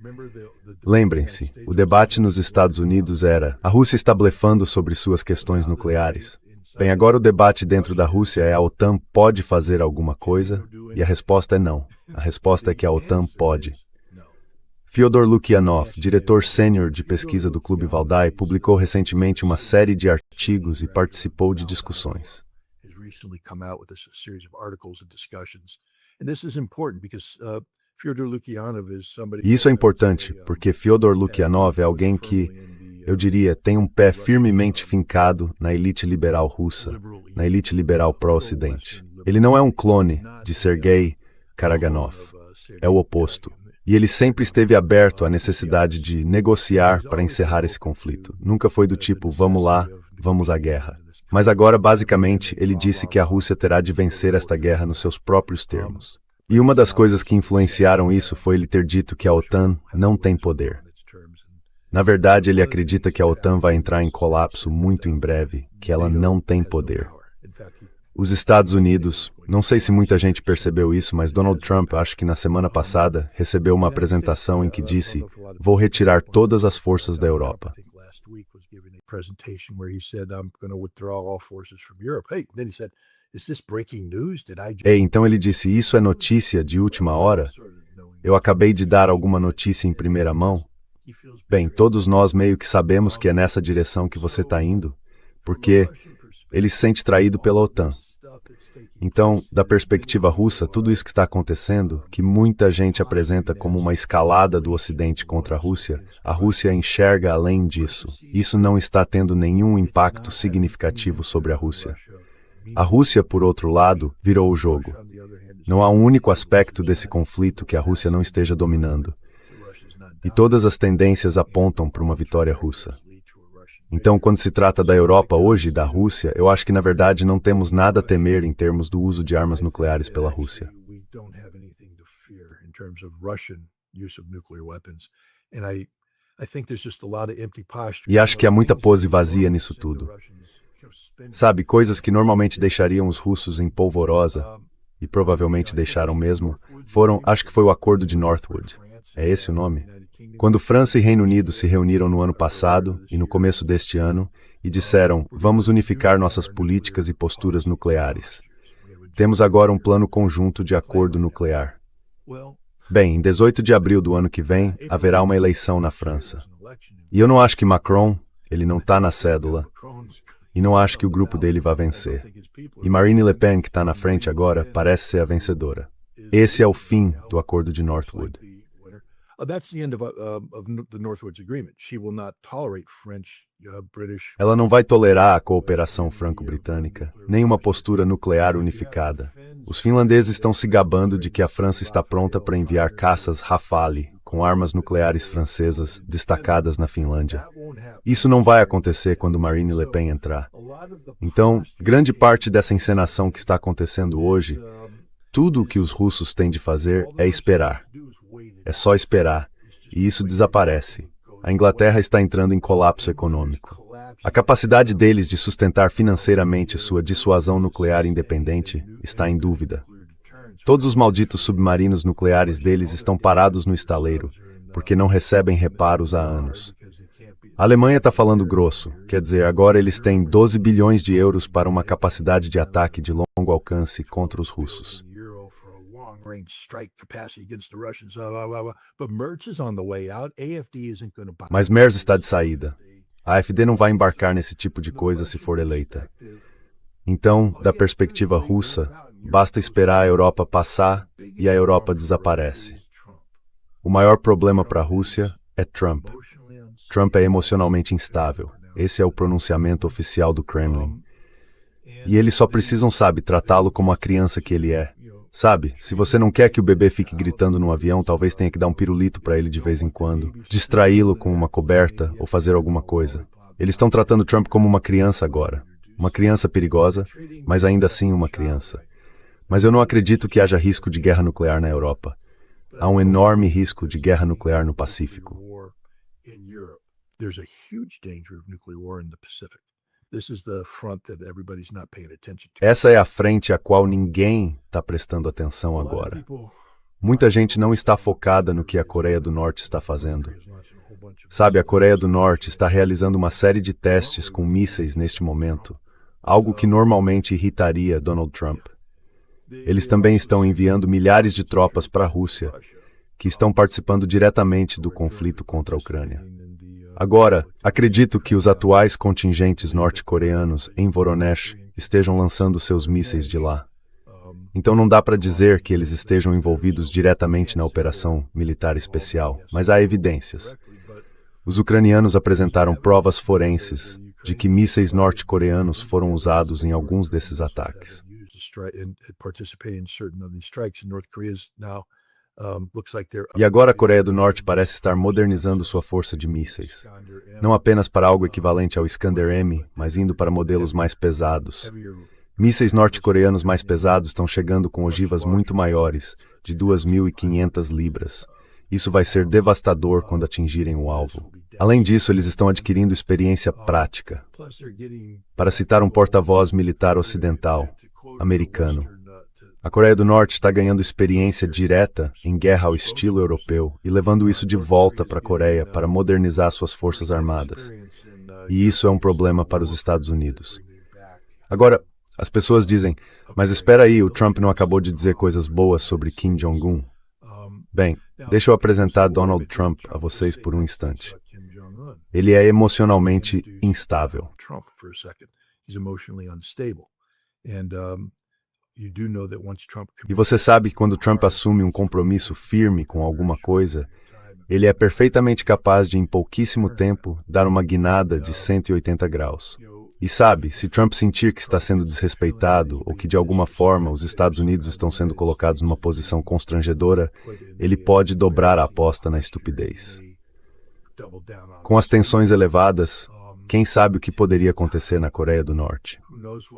Lembrem-se, o debate nos Estados Unidos era, a Rússia está blefando sobre suas questões nucleares. Bem, agora o debate dentro da Rússia é, a OTAN pode fazer alguma coisa? E a resposta é não. A resposta é que a OTAN pode. Fyodor Lukyanov, diretor sênior de pesquisa do Clube Valdai, publicou recentemente uma série de artigos e participou de discussões. E isso é importante, porque Fyodor Lukyanov é alguém que, eu diria, tem um pé firmemente fincado na elite liberal russa, na elite liberal pró-Ocidente. Ele não é um clone de Sergei Karaganov, é o oposto. E ele sempre esteve aberto à necessidade de negociar para encerrar esse conflito. Nunca foi do tipo, vamos lá, vamos à guerra. Mas agora, basicamente, ele disse que a Rússia terá de vencer esta guerra nos seus próprios termos. E uma das coisas que influenciaram isso foi ele ter dito que a OTAN não tem poder. Na verdade, ele acredita que a OTAN vai entrar em colapso muito em breve, que ela não tem poder. Os Estados Unidos, não sei se muita gente percebeu isso, mas Donald Trump, acho que na semana passada, recebeu uma apresentação em que disse, vou retirar todas as forças da Europa. Então ele disse, isso é notícia de última hora? Eu acabei de dar alguma notícia em primeira mão? Bem, todos nós meio que sabemos que é nessa direção que você está indo, porque ele se sente traído pela OTAN. Então, da perspectiva russa, tudo isso que está acontecendo, que muita gente apresenta como uma escalada do Ocidente contra a Rússia enxerga além disso. Isso não está tendo nenhum impacto significativo sobre a Rússia. A Rússia, por outro lado, virou o jogo. Não há um único aspecto desse conflito que a Rússia não esteja dominando. E todas as tendências apontam para uma vitória russa. Então, quando se trata da Europa hoje e da Rússia, eu acho que, na verdade, não temos nada a temer em termos do uso de armas nucleares pela Rússia. E acho que há muita pose vazia nisso tudo. Sabe, coisas que normalmente deixariam os russos em polvorosa, e provavelmente deixaram mesmo, acho que foi o Acordo de Northwood. É esse o nome? Quando França e Reino Unido se reuniram no ano passado e no começo deste ano e disseram, vamos unificar nossas políticas e posturas nucleares. Temos agora um plano conjunto de acordo nuclear. Bem, em 18 de abril do ano que vem, haverá uma eleição na França. E eu não acho que Macron, ele não está na cédula, e não acho que o grupo dele vá vencer. E Marine Le Pen, que está na frente agora, parece ser a vencedora. Esse é o fim do Acordo de Northwood. Ela não vai tolerar a cooperação franco-britânica, nem uma postura nuclear unificada. Os finlandeses estão se gabando de que a França está pronta para enviar caças Rafale, com armas nucleares francesas destacadas na Finlândia. Isso não vai acontecer quando Marine Le Pen entrar. Então, grande parte dessa encenação que está acontecendo hoje, tudo o que os russos têm de fazer é esperar. É só esperar, e isso desaparece. A Inglaterra está entrando em colapso econômico. A capacidade deles de sustentar financeiramente sua dissuasão nuclear independente está em dúvida. Todos os malditos submarinos nucleares deles estão parados no estaleiro, porque não recebem reparos há anos. A Alemanha está falando grosso, quer dizer, agora eles têm 12 bilhões de euros para uma capacidade de ataque de longo alcance contra os russos. Mas Merz está de saída. A AfD não vai embarcar nesse tipo de coisa se for eleita. Então, da perspectiva russa, basta esperar a Europa passar e a Europa desaparece. O maior problema para a Rússia é Trump. Trump é emocionalmente instável. Esse é o pronunciamento oficial do Kremlin. E eles só precisam, tratá-lo como a criança que ele é. Se você não quer que o bebê fique gritando no avião, talvez tenha que dar um pirulito para ele de vez em quando, distraí-lo com uma coberta ou fazer alguma coisa. Eles estão tratando Trump como uma criança agora. Uma criança perigosa, mas ainda assim uma criança. Mas eu não acredito que haja risco de guerra nuclear na Europa. Há um enorme risco de guerra nuclear no Pacífico. Essa é a frente a qual ninguém está prestando atenção agora. Muita gente não está focada no que a Coreia do Norte está fazendo. A Coreia do Norte está realizando uma série de testes com mísseis neste momento, algo que normalmente irritaria Donald Trump. Eles também estão enviando milhares de tropas para a Rússia, que estão participando diretamente do conflito contra a Ucrânia. Agora, acredito que os atuais contingentes norte-coreanos em Voronezh estejam lançando seus mísseis de lá. Então não dá para dizer que eles estejam envolvidos diretamente na operação militar especial, mas há evidências. Os ucranianos apresentaram provas forenses de que mísseis norte-coreanos foram usados em alguns desses ataques. E agora a Coreia do Norte parece estar modernizando sua força de mísseis. Não apenas para algo equivalente ao Iskander-M, mas indo para modelos mais pesados. Mísseis norte-coreanos mais pesados estão chegando com ogivas muito maiores, de 2.500 libras. Isso vai ser devastador quando atingirem o alvo. Além disso, eles estão adquirindo experiência prática. Para citar um porta-voz militar ocidental, americano, a Coreia do Norte está ganhando experiência direta em guerra ao estilo europeu e levando isso de volta para a Coreia para modernizar suas forças armadas. E isso é um problema para os Estados Unidos. Agora, as pessoas dizem, mas espera aí, o Trump não acabou de dizer coisas boas sobre Kim Jong-un? Bem, deixa eu apresentar Donald Trump a vocês por um instante. Ele é emocionalmente instável. E você sabe que quando Trump assume um compromisso firme com alguma coisa, ele é perfeitamente capaz de, em pouquíssimo tempo, dar uma guinada de 180 graus. E sabe, se Trump sentir que está sendo desrespeitado ou que de alguma forma os Estados Unidos estão sendo colocados numa posição constrangedora, ele pode dobrar a aposta na estupidez. Com as tensões elevadas, quem sabe o que poderia acontecer na Coreia do Norte?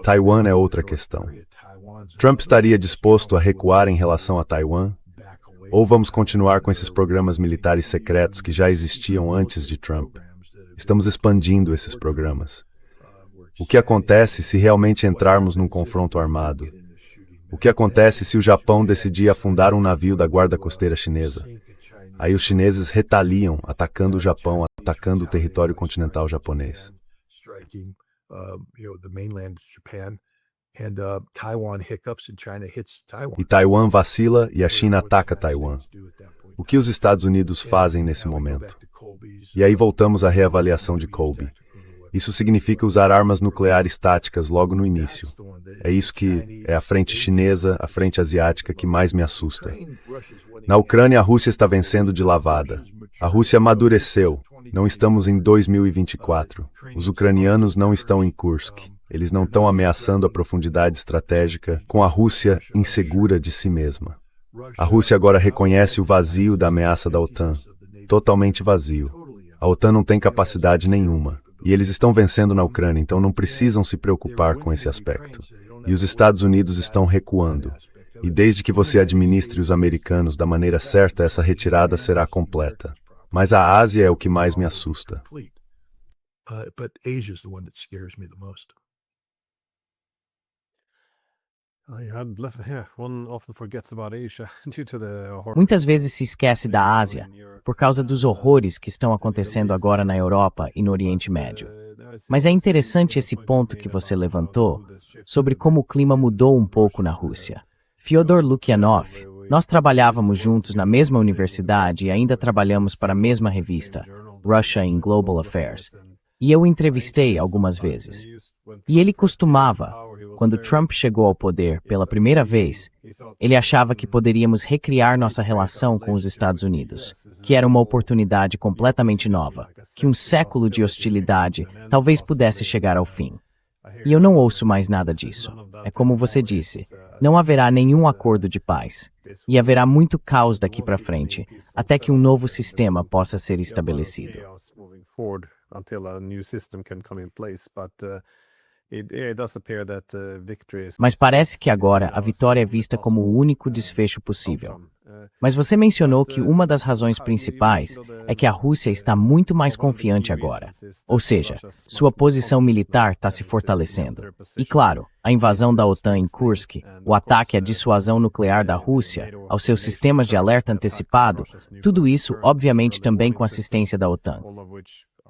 Taiwan é outra questão. Trump estaria disposto a recuar em relação a Taiwan? Ou vamos continuar com esses programas militares secretos que já existiam antes de Trump? Estamos expandindo esses programas. O que acontece se realmente entrarmos num confronto armado? O que acontece se o Japão decidir afundar um navio da guarda costeira chinesa? Aí os chineses retaliam, atacando o Japão, atacando o território continental japonês. E Taiwan vacila e a China ataca Taiwan. O que os Estados Unidos fazem nesse momento? E aí voltamos à reavaliação de Kobe. Isso significa usar armas nucleares táticas logo no início. É isso que é a frente chinesa, a frente asiática que mais me assusta. Na Ucrânia, a Rússia está vencendo de lavada. A Rússia amadureceu. Não estamos em 2024. Os ucranianos não estão em Kursk. Eles não estão ameaçando a profundidade estratégica com a Rússia insegura de si mesma. A Rússia agora reconhece o vazio da ameaça da OTAN. Totalmente vazio. A OTAN não tem capacidade nenhuma. E eles estão vencendo na Ucrânia, então não precisam se preocupar com esse aspecto. E os Estados Unidos estão recuando. E desde que você administre os americanos da maneira certa, essa retirada será completa. Mas a Ásia é o que mais me assusta.
Muitas vezes se esquece da Ásia por causa dos horrores que estão acontecendo agora na Europa e no Oriente Médio. Mas é interessante esse ponto que você levantou sobre como o clima mudou um pouco na Rússia. Fyodor Lukyanov, nós trabalhávamos juntos na mesma universidade e ainda trabalhamos para a mesma revista, Russia in Global Affairs. E eu o entrevistei algumas vezes. E ele costumava, quando Trump chegou ao poder pela primeira vez, ele achava que poderíamos recriar nossa relação com os Estados Unidos, que era uma oportunidade completamente nova, que um século de hostilidade talvez pudesse chegar ao fim. E eu não ouço mais nada disso. É como você disse, não haverá nenhum acordo de paz. E haverá muito caos daqui para frente, até que um novo sistema possa ser estabelecido. Mas parece que agora a vitória é vista como o único desfecho possível. Mas você mencionou que uma das razões principais é que a Rússia está muito mais confiante agora. Ou seja, sua posição militar está se fortalecendo. E claro, a invasão da OTAN em Kursk, o ataque à dissuasão nuclear da Rússia, aos seus sistemas de alerta antecipado, tudo isso, obviamente, também com assistência da OTAN.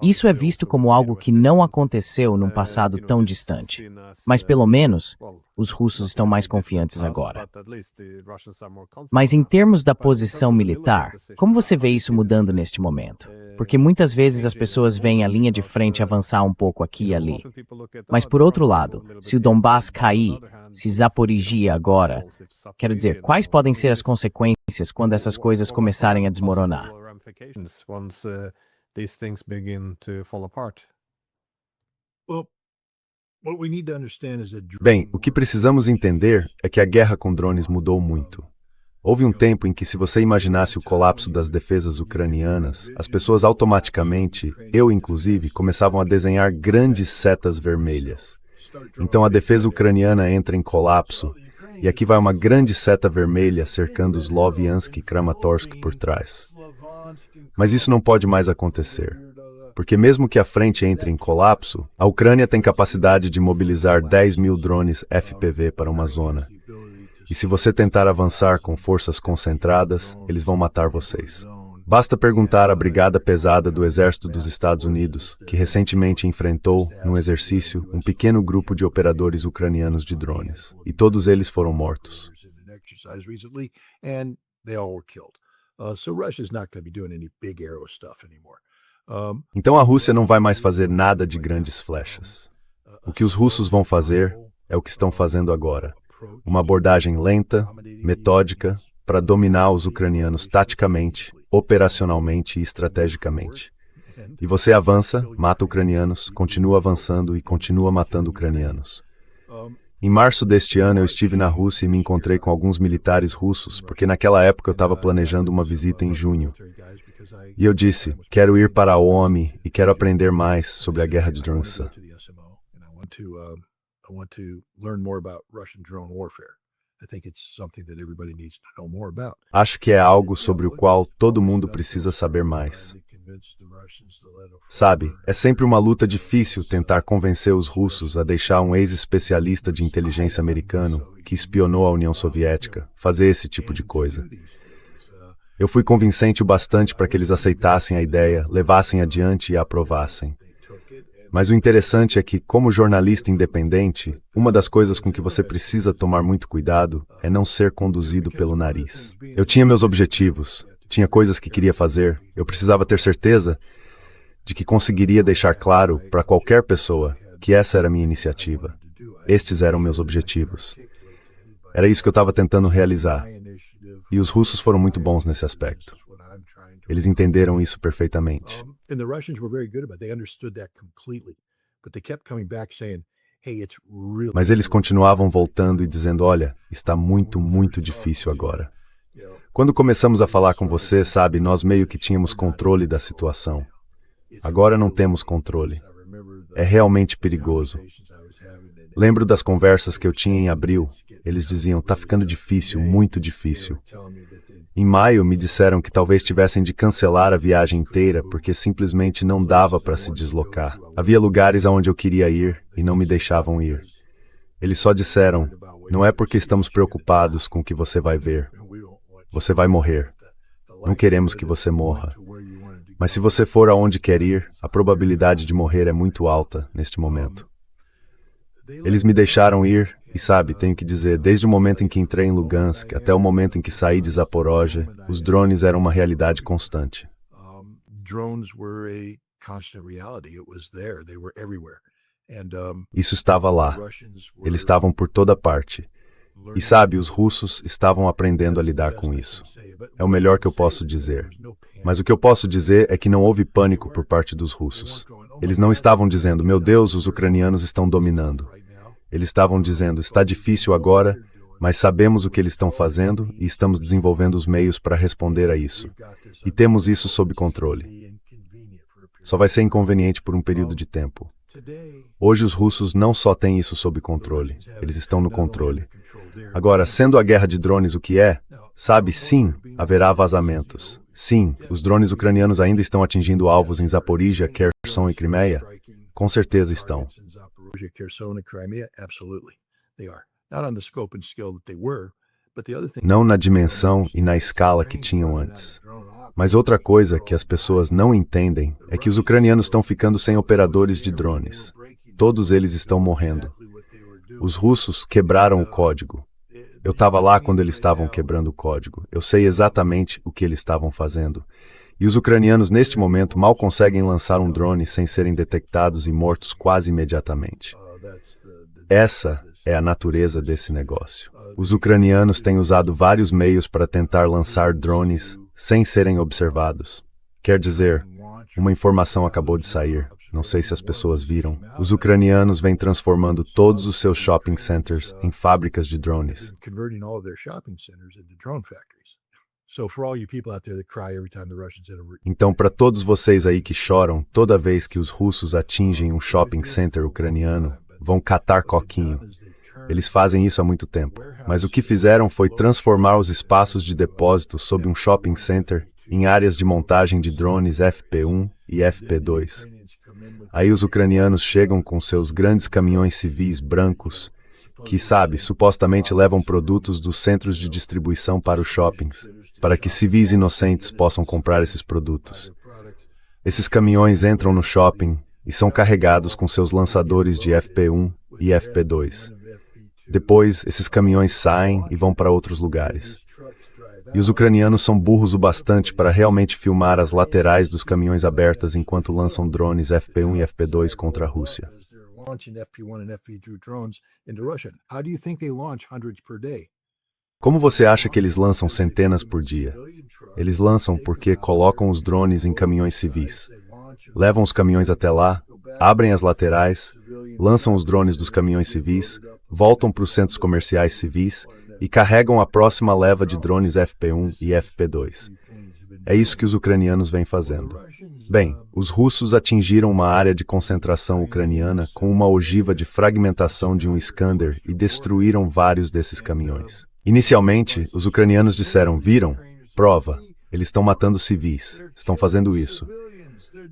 Isso é visto como algo que não aconteceu num passado tão distante. Mas, pelo menos, os russos estão mais confiantes agora. Mas em termos da posição militar, como você vê isso mudando neste momento? Porque muitas vezes as pessoas veem a linha de frente avançar um pouco aqui e ali. Mas, por outro lado, se o Donbass cair, se Zaporizhia agora, quero dizer, quais podem ser as consequências quando essas coisas começarem a desmoronar?
These things begin to fall apart.
Bem, o que precisamos entender é que a guerra com drones mudou muito. Houve um tempo em que, se você imaginasse o colapso das defesas ucranianas, as pessoas automaticamente, eu inclusive, começavam a desenhar grandes setas vermelhas. Então a defesa ucraniana entra em colapso, e aqui vai uma grande seta vermelha cercando Sloviansk e Kramatorsk por trás. Mas isso não pode mais acontecer, porque mesmo que a frente entre em colapso, a Ucrânia tem capacidade de mobilizar 10.000 drones FPV para uma zona. E se você tentar avançar com forças concentradas, eles vão matar vocês. Basta perguntar à Brigada Pesada do Exército dos Estados Unidos, que recentemente enfrentou, num exercício, um pequeno grupo de operadores ucranianos de drones. E todos eles foram mortos. Então a Rússia não vai mais fazer nada de grandes flechas. O que os russos vão fazer é o que estão fazendo agora. uma abordagem lenta, metódica, para dominar os ucranianos taticamente, operacionalmente e estrategicamente. E você avança, mata ucranianos, continua avançando e continua matando ucranianos. Em março deste ano, eu estive na Rússia e me encontrei com alguns militares russos, porque naquela época eu estava planejando uma visita em junho. E eu disse, quero ir para a OMI e quero aprender mais sobre a guerra de Drone. Acho que é algo sobre o qual todo mundo precisa saber mais. Sabe, é sempre uma luta difícil tentar convencer os russos a deixar um ex-especialista de inteligência americano, que espionou a União Soviética, fazer esse tipo de coisa. Eu fui convincente o bastante para que eles aceitassem a ideia, levassem adiante e a aprovassem. Mas o interessante é que, como jornalista independente, uma das coisas com que você precisa tomar muito cuidado é não ser conduzido pelo nariz. Eu tinha meus objetivos, tinha coisas que queria fazer, eu precisava ter certeza de que conseguiria deixar claro para qualquer pessoa que essa era a minha iniciativa. Estes eram meus objetivos. Era isso que eu estava tentando realizar. E os russos foram muito bons nesse aspecto. Eles entenderam isso perfeitamente. Mas eles continuavam voltando e dizendo, olha, está muito, muito difícil agora. Quando começamos a falar com você, sabe, nós meio que tínhamos controle da situação. Agora não temos controle. É realmente perigoso. Lembro das conversas que eu tinha em abril. Eles diziam, tá ficando difícil, muito difícil. Em maio, me disseram que talvez tivessem de cancelar a viagem inteira porque simplesmente não dava para se deslocar. Havia lugares aonde eu queria ir e não me deixavam ir. Eles só disseram, não é porque estamos preocupados com o que você vai ver. Você vai morrer. Não queremos que você morra. Mas se você for aonde quer ir, a probabilidade de morrer é muito alta neste momento. Eles me deixaram ir e, sabe, tenho que dizer, desde o momento em que entrei em Lugansk até o momento em que saí de Zaporozhye, os drones eram uma realidade constante. Isso estava lá. Eles estavam por toda parte. E sabe, os russos estavam aprendendo a lidar com isso. É o melhor que eu posso dizer. Mas o que eu posso dizer é que não houve pânico por parte dos russos. Eles não estavam dizendo, meu Deus, os ucranianos estão dominando. Eles estavam dizendo, está difícil agora, mas sabemos o que eles estão fazendo e estamos desenvolvendo os meios para responder a isso. E temos isso sob controle. Só vai ser inconveniente por um período de tempo. Hoje os russos não só têm isso sob controle, eles estão no controle. Agora, sendo a guerra de drones o que é, sabe, sim, haverá vazamentos. Sim, os drones ucranianos ainda estão atingindo alvos em Zaporizhia, Kherson e Crimeia? Com certeza estão. Não na dimensão e na escala que tinham antes. Mas outra coisa que as pessoas não entendem é que os ucranianos estão ficando sem operadores de drones. Todos eles estão morrendo. Os russos quebraram o código. Eu estava lá quando eles estavam quebrando o código. Eu sei exatamente o que eles estavam fazendo. E os ucranianos, neste momento, mal conseguem lançar um drone sem serem detectados e mortos quase imediatamente. Essa é a natureza desse negócio. Os ucranianos têm usado vários meios para tentar lançar drones sem serem observados. Quer dizer, uma informação acabou de sair. Não sei se as pessoas viram. Os ucranianos vêm transformando todos os seus shopping centers em fábricas de drones. Então, para todos vocês aí que choram toda vez que os russos atingem um shopping center ucraniano, vão catar coquinho. Eles fazem isso há muito tempo. Mas o que fizeram foi transformar os espaços de depósito sob um shopping center em áreas de montagem de drones FP1 e FP2. Aí os ucranianos chegam com seus grandes caminhões civis brancos, que, sabe, supostamente levam produtos dos centros de distribuição para os shoppings, para que civis inocentes possam comprar esses produtos. Esses caminhões entram no shopping e são carregados com seus lançadores de FP1 e FP2. Depois, esses caminhões saem e vão para outros lugares. E os ucranianos são burros o bastante para realmente filmar as laterais dos caminhões abertas enquanto lançam drones FP1 e FP2 contra a Rússia.
launching FP1 and FP2 drones into Russia. How do you think they launch hundreds per day?
Como você acha que eles lançam centenas por dia? Eles lançam porque colocam os drones em caminhões civis. Levam os caminhões até lá, abrem as laterais, lançam os drones dos caminhões civis, voltam para os centros comerciais civis e carregam a próxima leva de drones FP1 e FP2. É isso que os ucranianos vêm fazendo. Bem, os russos atingiram uma área de concentração ucraniana com uma ogiva de fragmentação de um Iskander e destruíram vários desses caminhões. Inicialmente, os ucranianos disseram, viram? Prova. Eles estão matando civis. Estão fazendo isso.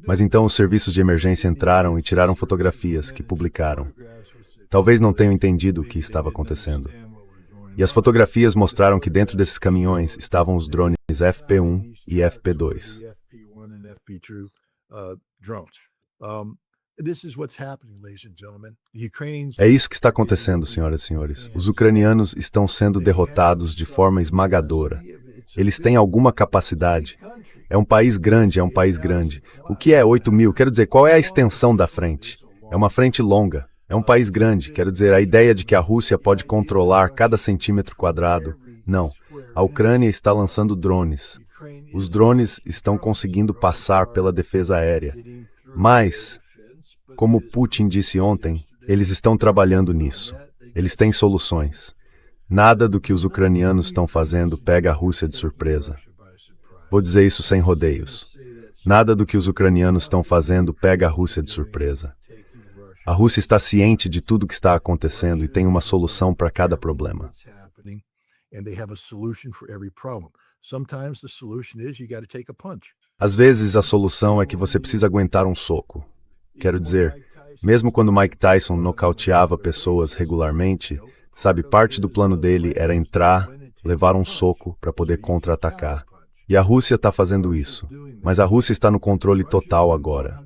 Mas então os serviços de emergência entraram e tiraram fotografias que publicaram. Talvez não tenham entendido o que estava acontecendo. E as fotografias mostraram que dentro desses caminhões estavam os drones FP1 e FP2. É isso que está acontecendo, senhoras e senhores. Os ucranianos estão sendo derrotados de forma esmagadora. Eles têm alguma capacidade. É um país grande, é um país grande. O que é 8 mil? Quero dizer, qual é a extensão da frente? É uma frente longa. É um país grande. Quero dizer, a ideia de que a Rússia pode controlar cada centímetro quadrado. Não. A Ucrânia está lançando drones. Os drones estão conseguindo passar pela defesa aérea. Mas, como Putin disse ontem, eles estão trabalhando nisso. Eles têm soluções. Nada do que os ucranianos estão fazendo pega a Rússia de surpresa. Vou dizer isso sem rodeios. Nada do que os ucranianos estão fazendo pega a Rússia de surpresa. A Rússia está ciente de tudo o que está acontecendo e tem uma solução para cada problema. Às vezes a solução é que você precisa aguentar um soco. Quero dizer, mesmo quando Mike Tyson nocauteava pessoas regularmente, sabe, parte do plano dele era entrar, levar um soco para poder contra-atacar. E a Rússia está fazendo isso. Mas a Rússia está no controle total agora.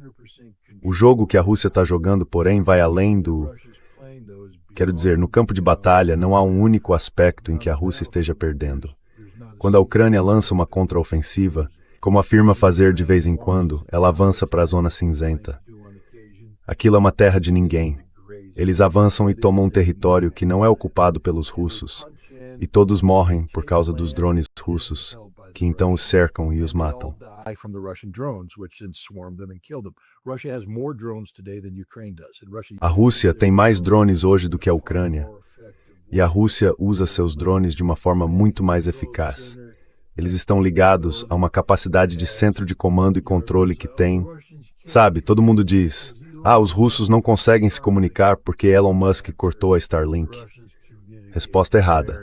O jogo que a Rússia está jogando, porém, vai além do... Quero dizer, no campo de batalha não há um único aspecto em que a Rússia esteja perdendo. Quando a Ucrânia lança uma contraofensiva, como afirma fazer de vez em quando, ela avança para a zona cinzenta. Aquilo é uma terra de ninguém. Eles avançam e tomam um território que não é ocupado pelos russos. E todos morrem por causa dos drones russos, que então os cercam e os matam. A Rússia tem mais drones hoje do que a Ucrânia. E a Rússia usa seus drones de uma forma muito mais eficaz. Eles estão ligados a uma capacidade de centro de comando e controle que tem. Sabe, todo mundo diz, os russos não conseguem se comunicar porque Elon Musk cortou a Starlink. Resposta errada.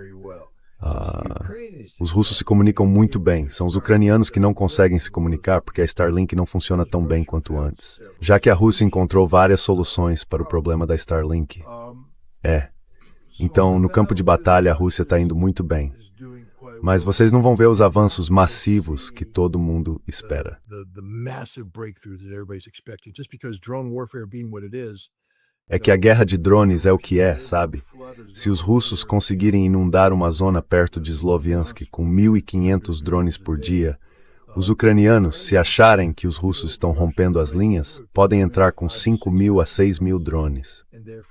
Os russos se comunicam muito bem. São os ucranianos que não conseguem se comunicar porque a Starlink não funciona tão bem quanto antes. Já que a Rússia encontrou várias soluções para o problema da Starlink. Então, no campo de batalha, a Rússia está indo muito bem. Mas vocês não vão ver os avanços massivos que todo mundo espera. É que a guerra de drones é o que é, sabe? Se os russos conseguirem inundar uma zona perto de Sloviansk com 1.500 drones por dia, os ucranianos, se acharem que os russos estão rompendo as linhas, podem entrar com 5.000 a 6.000 drones.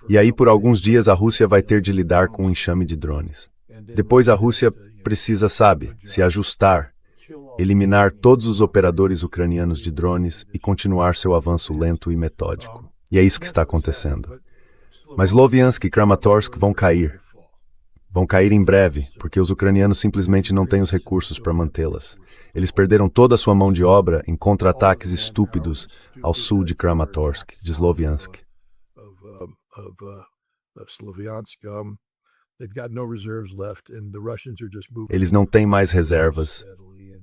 E aí, por alguns dias, a Rússia vai ter de lidar com um enxame de drones. Depois a Rússia precisa, sabe, se ajustar, eliminar todos os operadores ucranianos de drones e continuar seu avanço lento e metódico. E é isso que está acontecendo. Mas Sloviansk e Kramatorsk vão cair. Vão cair em breve, porque os ucranianos simplesmente não têm os recursos para mantê-las. Eles perderam toda a sua mão de obra em contra-ataques estúpidos ao sul de Kramatorsk, de Sloviansk. Eles não têm mais reservas,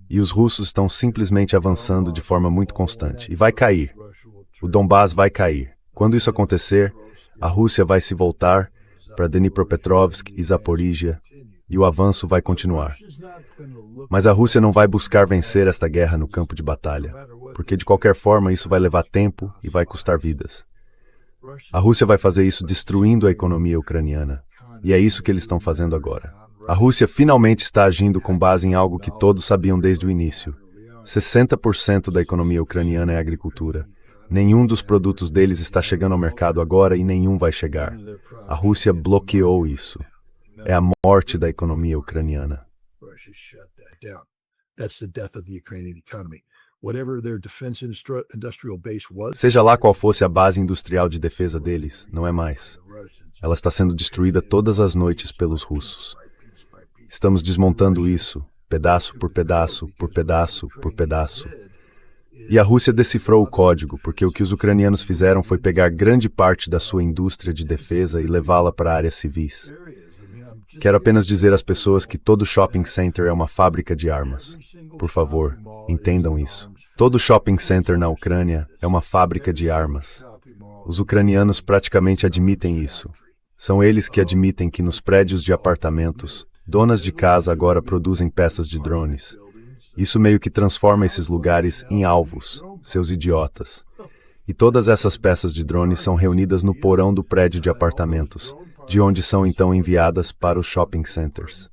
e os russos estão simplesmente avançando de forma muito constante. E vai cair. O Donbás vai cair. Quando isso acontecer, a Rússia vai se voltar para Dnipropetrovsk e Zaporíjia, e o avanço vai continuar. Mas a Rússia não vai buscar vencer esta guerra no campo de batalha, porque de qualquer forma isso vai levar tempo e vai custar vidas. A Rússia vai fazer isso destruindo a economia ucraniana, e é isso que eles estão fazendo agora. A Rússia finalmente está agindo com base em algo que todos sabiam desde o início. 60% da economia ucraniana é agricultura. Nenhum dos produtos deles está chegando ao mercado agora e nenhum vai chegar. A Rússia bloqueou isso. É a morte da economia ucraniana.
Russia shut that down. That's the death of the Ukrainian economy. Whatever their defense industrial base was,
Seja lá qual fosse a base industrial de defesa deles, não é mais. Ela está sendo destruída todas as noites pelos russos. Estamos desmontando isso, pedaço por pedaço, por pedaço, por pedaço. E a Rússia decifrou o código, porque o que os ucranianos fizeram foi pegar grande parte da sua indústria de defesa e levá-la para áreas civis. Quero apenas dizer às pessoas que todo shopping center é uma fábrica de armas. Por favor, entendam isso. Todo shopping center na Ucrânia é uma fábrica de armas. Os ucranianos praticamente admitem isso. São eles que admitem que nos prédios de apartamentos, donas de casa agora produzem peças de drones. Isso meio que transforma esses lugares em alvos, seus idiotas. E todas essas peças de drones são reunidas no porão do prédio de apartamentos, de onde são então enviadas para os shopping centers.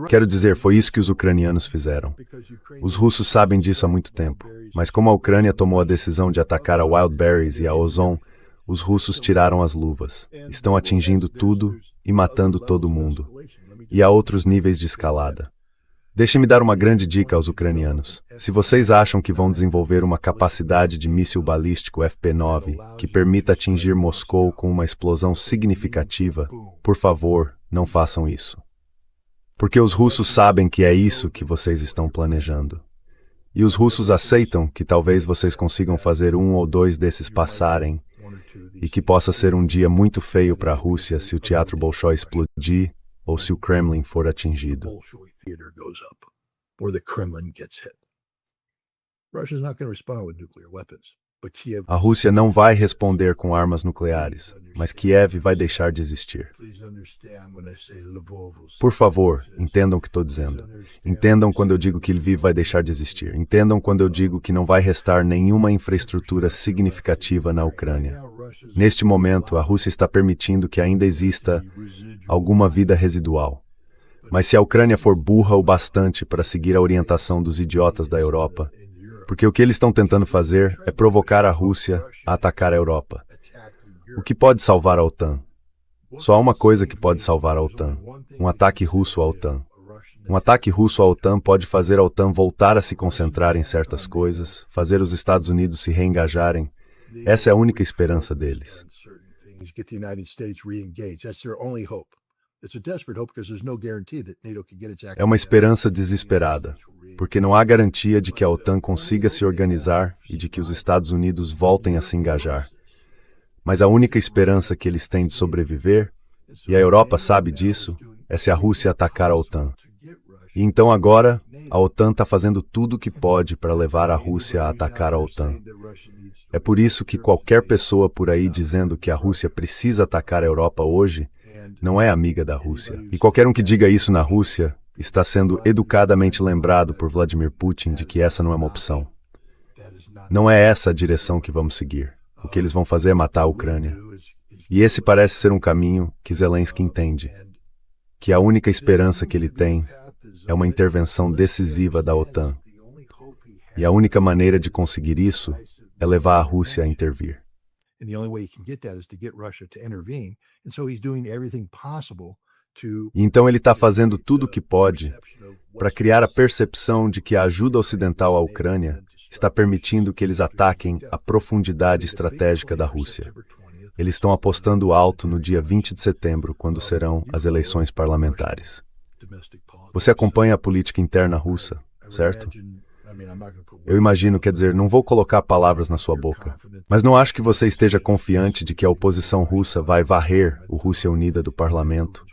Quero dizer, foi isso que os ucranianos fizeram. Os russos sabem disso há muito tempo, mas como a Ucrânia tomou a decisão de atacar a Wildberries e a Ozon, os russos tiraram as luvas, estão atingindo tudo e matando todo mundo. E há outros níveis de escalada. Deixe-me dar uma grande dica aos ucranianos. Se vocês acham que vão desenvolver uma capacidade de míssil balístico FP-9 que permita atingir Moscou com uma explosão significativa, por favor, não façam isso. Porque os russos sabem que é isso que vocês estão planejando. E os russos aceitam que talvez vocês consigam fazer um ou dois desses passarem, e que possa ser um dia muito feio para a Rússia se o Teatro Bolshoi explodir ou se o Kremlin for atingido. A Rússia não vai responder com armas nucleares, mas Kiev vai deixar de existir. Por favor, entendam o que estou dizendo. Entendam quando eu digo que Lviv vai deixar de existir. Entendam quando eu digo que não vai restar nenhuma infraestrutura significativa na Ucrânia. Neste momento, a Rússia está permitindo que ainda exista alguma vida residual. Mas se a Ucrânia for burra o bastante para seguir a orientação dos idiotas da Europa, porque o que eles estão tentando fazer é provocar a Rússia a atacar a Europa. O que pode salvar a OTAN? Só há uma coisa que pode salvar a OTAN: um ataque russo à OTAN. Um ataque russo à OTAN pode fazer a OTAN voltar a se concentrar em certas coisas, fazer os Estados Unidos se reengajarem. Essa é a única esperança deles. É uma esperança desesperada, porque não há garantia de que a OTAN consiga se organizar e de que os Estados Unidos voltem a se engajar. Mas a única esperança que eles têm de sobreviver, e a Europa sabe disso, é se a Rússia atacar a OTAN. E então agora, a OTAN está fazendo tudo o que pode para levar a Rússia a atacar a OTAN. É por isso que qualquer pessoa por aí dizendo que a Rússia precisa atacar a Europa hoje, não é amiga da Rússia. E qualquer um que diga isso na Rússia está sendo educadamente lembrado por Vladimir Putin de que essa não é uma opção. Não é essa a direção que vamos seguir. O que eles vão fazer é matar a Ucrânia. E esse parece ser um caminho que Zelensky entende. Que a única esperança que ele tem é uma intervenção decisiva da OTAN. E a única maneira de conseguir isso é levar a Rússia a intervir. E então ele está fazendo tudo o que pode para criar a percepção de que a ajuda ocidental à Ucrânia está permitindo que eles ataquem a profundidade estratégica da Rússia. Eles estão apostando alto no dia 20 de setembro, quando serão as eleições parlamentares. Você acompanha a política interna russa, certo? Eu imagino, quer dizer, não vou colocar palavras na sua boca, mas não acho que você esteja confiante de que a oposição russa vai varrer o Rússia Unida do parlamento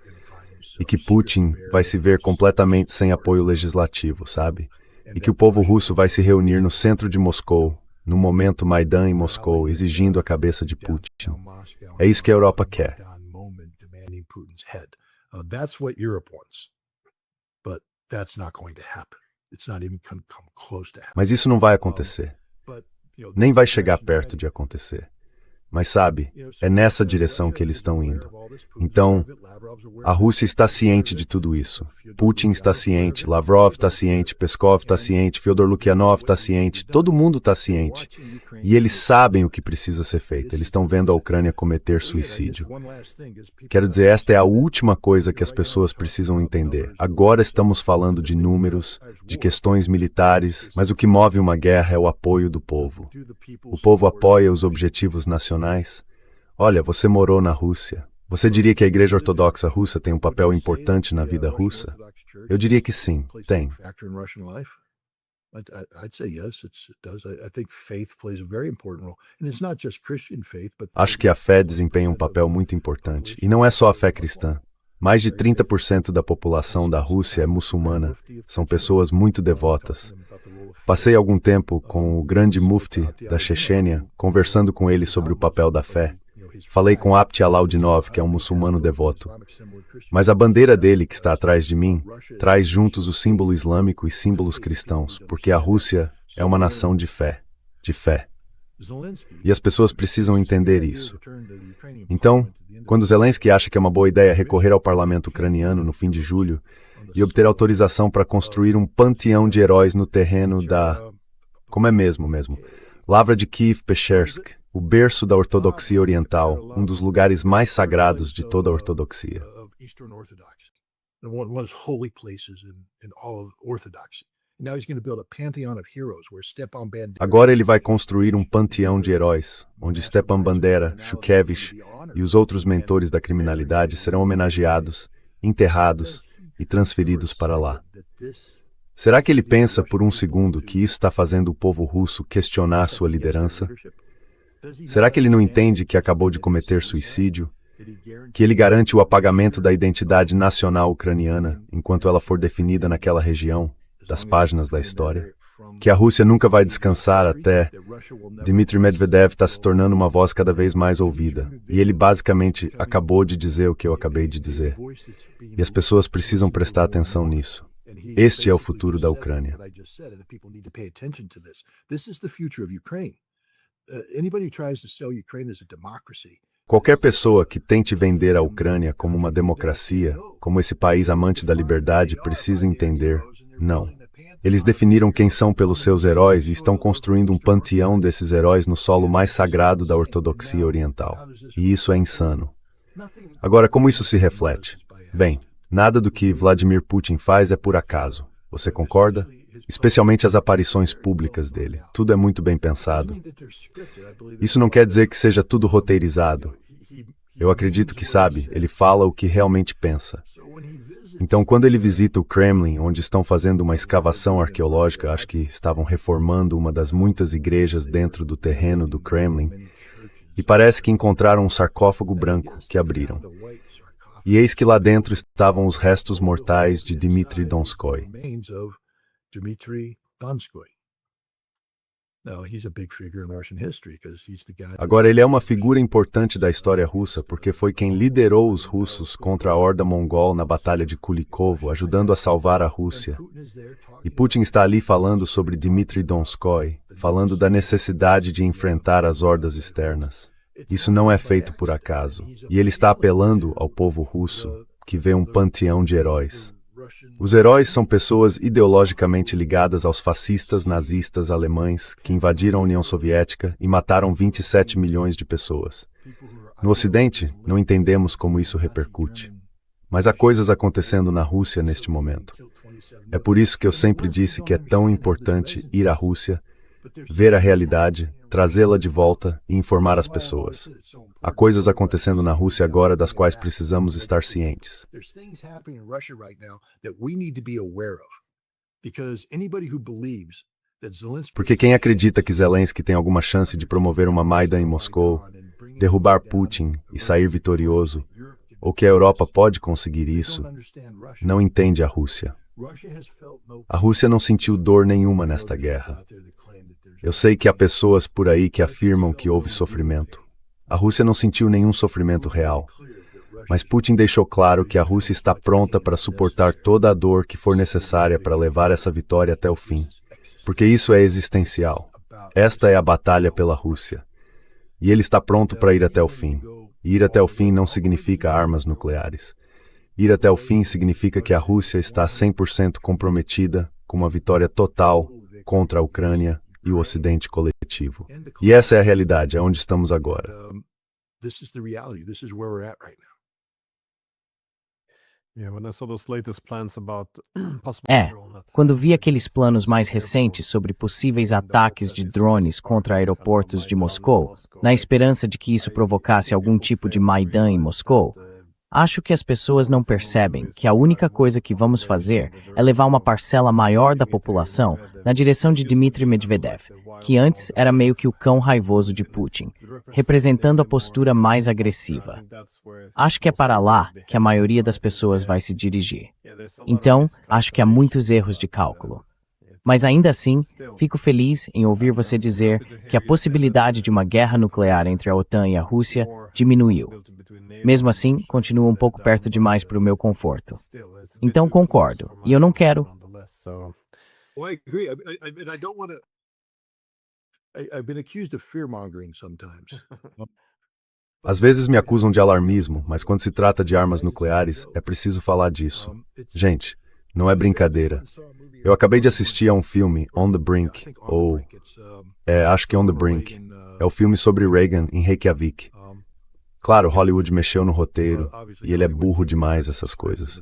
e que Putin vai se ver completamente sem apoio legislativo, sabe? E que o povo russo vai se reunir no centro de Moscou, no momento Maidan em Moscou, exigindo a cabeça de Putin. É isso que a Europa quer. Mas isso não vai acontecer. Nem vai chegar perto de acontecer. Mas sabe, é nessa direção que eles estão indo. Então, a Rússia está ciente de tudo isso. Putin está ciente, Lavrov está ciente, Peskov está ciente, Fyodor Lukyanov está ciente, todo mundo está ciente. E eles sabem o que precisa ser feito. Eles estão vendo a Ucrânia cometer suicídio. Quero dizer, esta é a última coisa que as pessoas precisam entender. Agora estamos falando de números, de questões militares, mas o que move uma guerra é o apoio do povo. O povo apoia os objetivos nacionais. Olha, você morou na Rússia. Você diria que a Igreja Ortodoxa Russa tem um papel importante na vida russa? Eu diria que sim, tem. Acho que a fé desempenha um papel muito importante. E não é só a fé cristã. Mais de 30% da população da Rússia é muçulmana. São pessoas muito devotas. Passei algum tempo com o grande mufti da Chechênia, conversando com ele sobre o papel da fé. Falei com Abti Alaudinov, que é um muçulmano devoto. Mas a bandeira dele, que está atrás de mim, traz juntos o símbolo islâmico e símbolos cristãos, porque a Rússia é uma nação de fé, de fé. E as pessoas precisam entender isso. Então, quando Zelensky acha que é uma boa ideia recorrer ao parlamento ucraniano no fim de julho e obter autorização para construir um panteão de heróis no terreno da... Como é mesmo? Lavra de Kiev-Pechersk, o berço da ortodoxia oriental, um dos lugares mais sagrados de toda a ortodoxia. Agora ele vai construir um panteão de heróis, onde Stepan Bandera, Shukhevich e os outros mentores da criminalidade serão homenageados, enterrados e transferidos para lá. Será que ele pensa por um segundo que isso está fazendo o povo russo questionar sua liderança? Será que ele não entende que acabou de cometer suicídio? Que ele garante o apagamento da identidade nacional ucraniana enquanto ela for definida naquela região, das páginas da história? Que a Rússia nunca vai descansar até... Dmitry Medvedev está se tornando uma voz cada vez mais ouvida. E ele basicamente acabou de dizer o que eu acabei de dizer. E as pessoas precisam prestar atenção nisso. Este é o futuro da Ucrânia. Qualquer pessoa que tente vender a Ucrânia como uma democracia, como esse país amante da liberdade, precisa entender, não. Eles definiram quem são pelos seus heróis e estão construindo um panteão desses heróis no solo mais sagrado da ortodoxia oriental. E isso é insano. Agora, como isso se reflete? Bem, nada do que Vladimir Putin faz é por acaso. Você concorda? Especialmente as aparições públicas dele. Tudo é muito bem pensado. Isso não quer dizer que seja tudo roteirizado. Eu acredito que, sabe, ele fala o que realmente pensa. Então, quando ele visita o Kremlin, onde estão fazendo uma escavação arqueológica, acho que estavam reformando uma das muitas igrejas dentro do terreno do Kremlin, e parece que encontraram um sarcófago branco que abriram. E eis que lá dentro estavam os restos mortais de Dmitry Donskoy. Agora, ele é uma figura importante da história russa porque foi quem liderou os russos contra a horda mongol na Batalha de Kulikovo, ajudando a salvar a Rússia. E Putin está ali falando sobre Dmitry Donskoy, falando da necessidade de enfrentar as hordas externas. Isso não é feito por acaso. E ele está apelando ao povo russo, que vê um panteão de heróis. Os heróis são pessoas ideologicamente ligadas aos fascistas nazistas alemães que invadiram a União Soviética e mataram 27 milhões de pessoas. No Ocidente, não entendemos como isso repercute. Mas há coisas acontecendo na Rússia neste momento. É por isso que eu sempre disse que é tão importante ir à Rússia, ver a realidade, trazê-la de volta e informar as pessoas. Há coisas acontecendo na Rússia agora das quais precisamos estar cientes. Porque quem acredita que Zelensky tem alguma chance de promover uma Maidan em Moscou, derrubar Putin e sair vitorioso, ou que a Europa pode conseguir isso, não entende a Rússia. A Rússia não sentiu dor nenhuma nesta guerra. Eu sei que há pessoas por aí que afirmam que houve sofrimento. A Rússia não sentiu nenhum sofrimento real. Mas Putin deixou claro que a Rússia está pronta para suportar toda a dor que for necessária para levar essa vitória até o fim. Porque isso é existencial. Esta é a batalha pela Rússia. E ele está pronto para ir até o fim. E ir até o fim não significa armas nucleares. Ir até o fim significa que a Rússia está 100% comprometida com uma vitória total contra a Ucrânia e o Ocidente coletivo. E essa é a realidade, é onde estamos agora.
This is the reality. This is where we're at right now.
Yeah, when I saw those latest plans about possible
É,
drone attacks,
quando vi aqueles planos mais recentes sobre possíveis ataques de drones contra aeroportos de Moscou, na esperança de que isso provocasse algum tipo de Maidan em Moscou, acho que as pessoas não percebem que a única coisa que vamos fazer é levar uma parcela maior da população na direção de Dmitry Medvedev, que antes era meio que o cão raivoso de Putin, representando a postura mais agressiva. Acho que é para lá que a maioria das pessoas vai se dirigir. Então, acho que há muitos erros de cálculo. Mas ainda assim, fico feliz em ouvir você dizer que a possibilidade de uma guerra nuclear entre a OTAN e a Rússia diminuiu. Mesmo assim, continua um pouco perto demais para o meu conforto. Então concordo, e eu não quero.
Well, I agree. I don't want to. I've been accused of fear mongering sometimes.
Às vezes me acusam de alarmismo, mas quando se trata de armas nucleares, é preciso falar disso. Gente, não é brincadeira. Eu acabei de assistir a um filme, On the Brink, ou... acho que On the Brink. É o filme sobre Reagan em Reykjavik. Claro, Hollywood mexeu no roteiro, e ele é burro demais, essas coisas.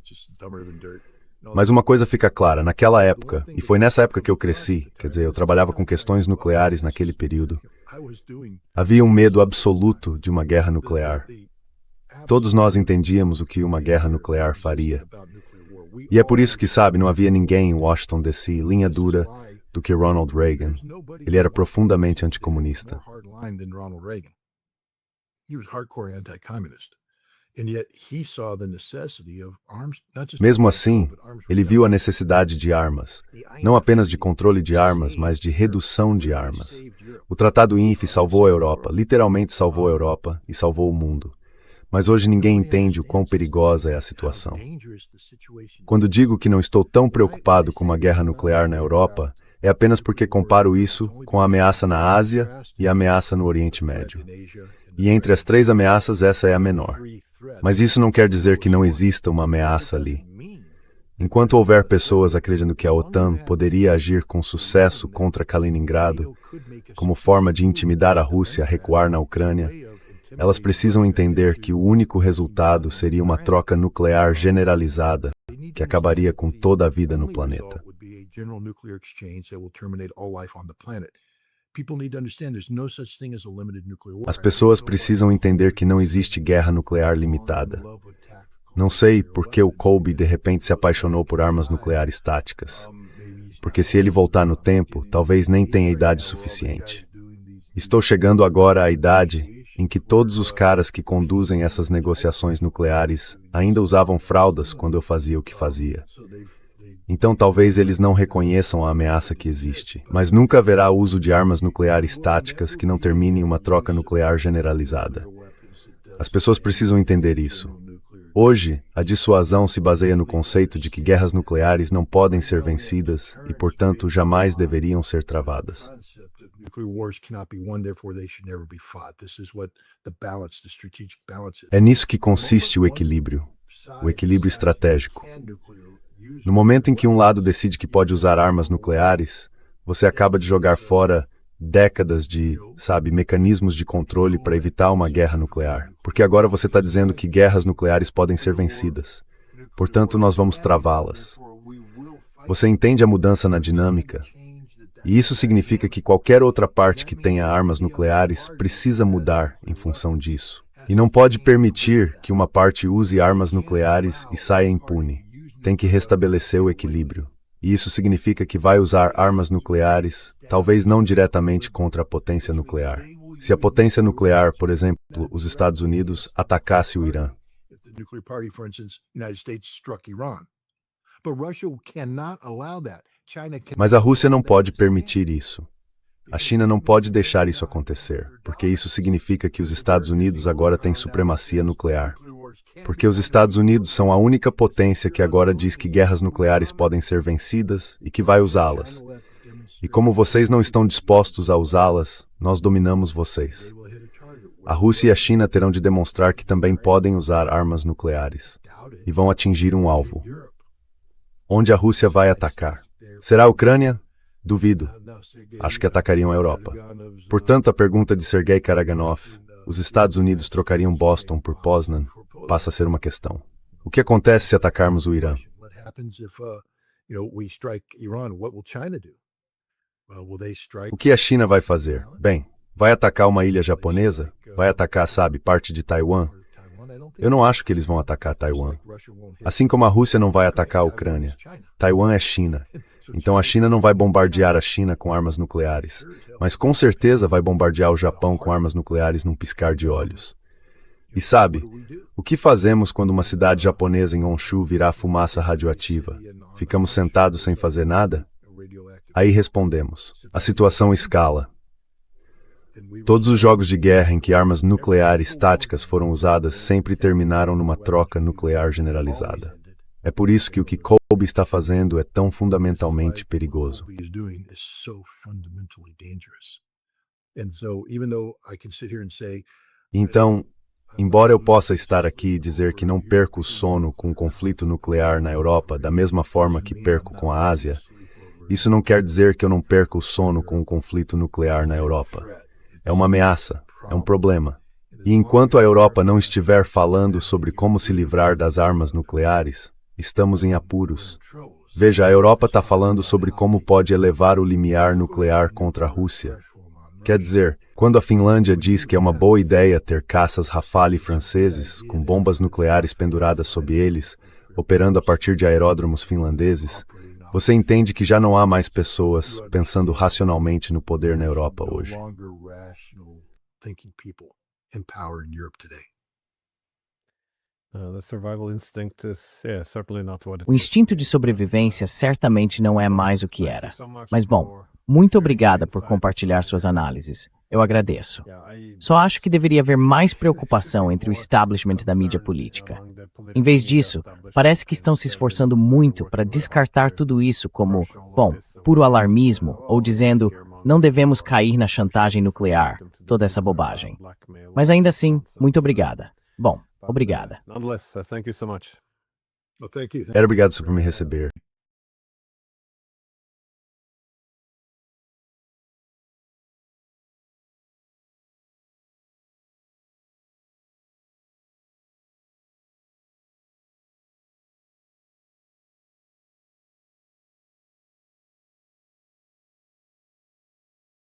Mas uma coisa fica clara, naquela época, e foi nessa época que eu cresci, quer dizer, eu trabalhava com questões nucleares naquele período, havia um medo absoluto de uma guerra nuclear. Todos nós entendíamos o que uma guerra nuclear faria. E é por isso que, sabe, não havia ninguém em Washington DC, linha dura, do que Ronald Reagan. Ele era profundamente anticomunista. Mesmo assim, ele viu a necessidade de armas, não apenas de controle de armas, mas de redução de armas. O Tratado INF salvou a Europa, literalmente salvou a Europa e salvou o mundo. Mas hoje ninguém entende o quão perigosa é a situação. Quando digo que não estou tão preocupado com uma guerra nuclear na Europa, é apenas porque comparo isso com a ameaça na Ásia e a ameaça no Oriente Médio. E entre as três ameaças, essa é a menor. Mas isso não quer dizer que não exista uma ameaça ali. Enquanto houver pessoas acreditando que a OTAN poderia agir com sucesso contra Kaliningrado, como forma de intimidar a Rússia a recuar na Ucrânia, elas precisam entender que o único resultado seria uma troca nuclear generalizada que acabaria com toda a vida no planeta. As pessoas precisam entender que não existe guerra nuclear limitada. Não sei por que o Colby de repente se apaixonou por armas nucleares táticas. Porque se ele voltar no tempo, talvez nem tenha idade suficiente. Estou chegando agora à idade em que todos os caras que conduzem essas negociações nucleares ainda usavam fraldas quando eu fazia o que fazia. Então talvez eles não reconheçam a ameaça que existe, mas nunca haverá uso de armas nucleares táticas que não termine em uma troca nuclear generalizada. As pessoas precisam entender isso. Hoje, a dissuasão se baseia no conceito de que guerras nucleares não podem ser vencidas e, portanto, jamais deveriam ser travadas. É nisso que consiste o equilíbrio estratégico. No momento em que um lado decide que pode usar armas nucleares, você acaba de jogar fora décadas de, mecanismos de controle para evitar uma guerra nuclear. Porque agora você está dizendo que guerras nucleares podem ser vencidas. Portanto, nós vamos travá-las. Você entende a mudança na dinâmica? E isso significa que qualquer outra parte que tenha armas nucleares precisa mudar em função disso. E não pode permitir que uma parte use armas nucleares e saia impune. Tem que restabelecer o equilíbrio. E isso significa que vai usar armas nucleares, talvez não diretamente contra a potência nuclear. Se a potência nuclear, por exemplo, os Estados Unidos, atacasse o Irã. Mas a Rússia não pode permitir isso. A China não pode deixar isso acontecer, porque isso significa que os Estados Unidos agora têm supremacia nuclear. Porque os Estados Unidos são a única potência que agora diz que guerras nucleares podem ser vencidas e que vai usá-las. E como vocês não estão dispostos a usá-las, nós dominamos vocês. A Rússia e a China terão de demonstrar que também podem usar armas nucleares e vão atingir um alvo. Onde a Rússia vai atacar? Será a Ucrânia? Duvido. Acho que atacariam a Europa. Portanto, a pergunta de Sergei Karaganov, os Estados Unidos trocariam Boston por Poznan, passa a ser uma questão. O que acontece se atacarmos o Irã? O que a China vai fazer? Bem, vai atacar uma ilha japonesa? Vai atacar, sabe, parte de Taiwan? Eu não acho que eles vão atacar Taiwan. Assim como a Rússia não vai atacar a Ucrânia. Taiwan é China. Então a China não vai bombardear a China com armas nucleares. Mas com certeza vai bombardear o Japão com armas nucleares num piscar de olhos. E sabe, o que fazemos quando uma cidade japonesa em Honshu virar fumaça radioativa? Ficamos sentados sem fazer nada? Aí respondemos, a situação escala. Todos os jogos de guerra em que armas nucleares táticas foram usadas sempre terminaram numa troca nuclear generalizada. É por isso que o que Kobe está fazendo é tão fundamentalmente perigoso. Então, embora eu possa estar aqui e dizer que não perco o sono com o conflito nuclear na Europa da mesma forma que perco com a Ásia, isso não quer dizer que eu não perco o sono com o conflito nuclear na Europa. É uma ameaça, é um problema. E enquanto a Europa não estiver falando sobre como se livrar das armas nucleares, estamos em apuros. Veja, a Europa está falando sobre como pode elevar o limiar nuclear contra a Rússia. Quer dizer, quando a Finlândia diz que é uma boa ideia ter caças Rafale franceses, com bombas nucleares penduradas sob eles, operando a partir de aeródromos finlandeses, você entende que já não há mais pessoas pensando racionalmente no poder na Europa hoje.
O instinto de sobrevivência certamente não é mais o que era. Mas bom, muito obrigada por compartilhar suas análises. Eu agradeço. Só acho que deveria haver mais preocupação entre o establishment da mídia política. Em vez disso, parece que estão se esforçando muito para descartar tudo isso como, bom, puro alarmismo, ou dizendo, não devemos cair na chantagem nuclear, toda essa bobagem. Mas ainda assim, muito obrigada. Bom, obrigada.
Era obrigado por me receber.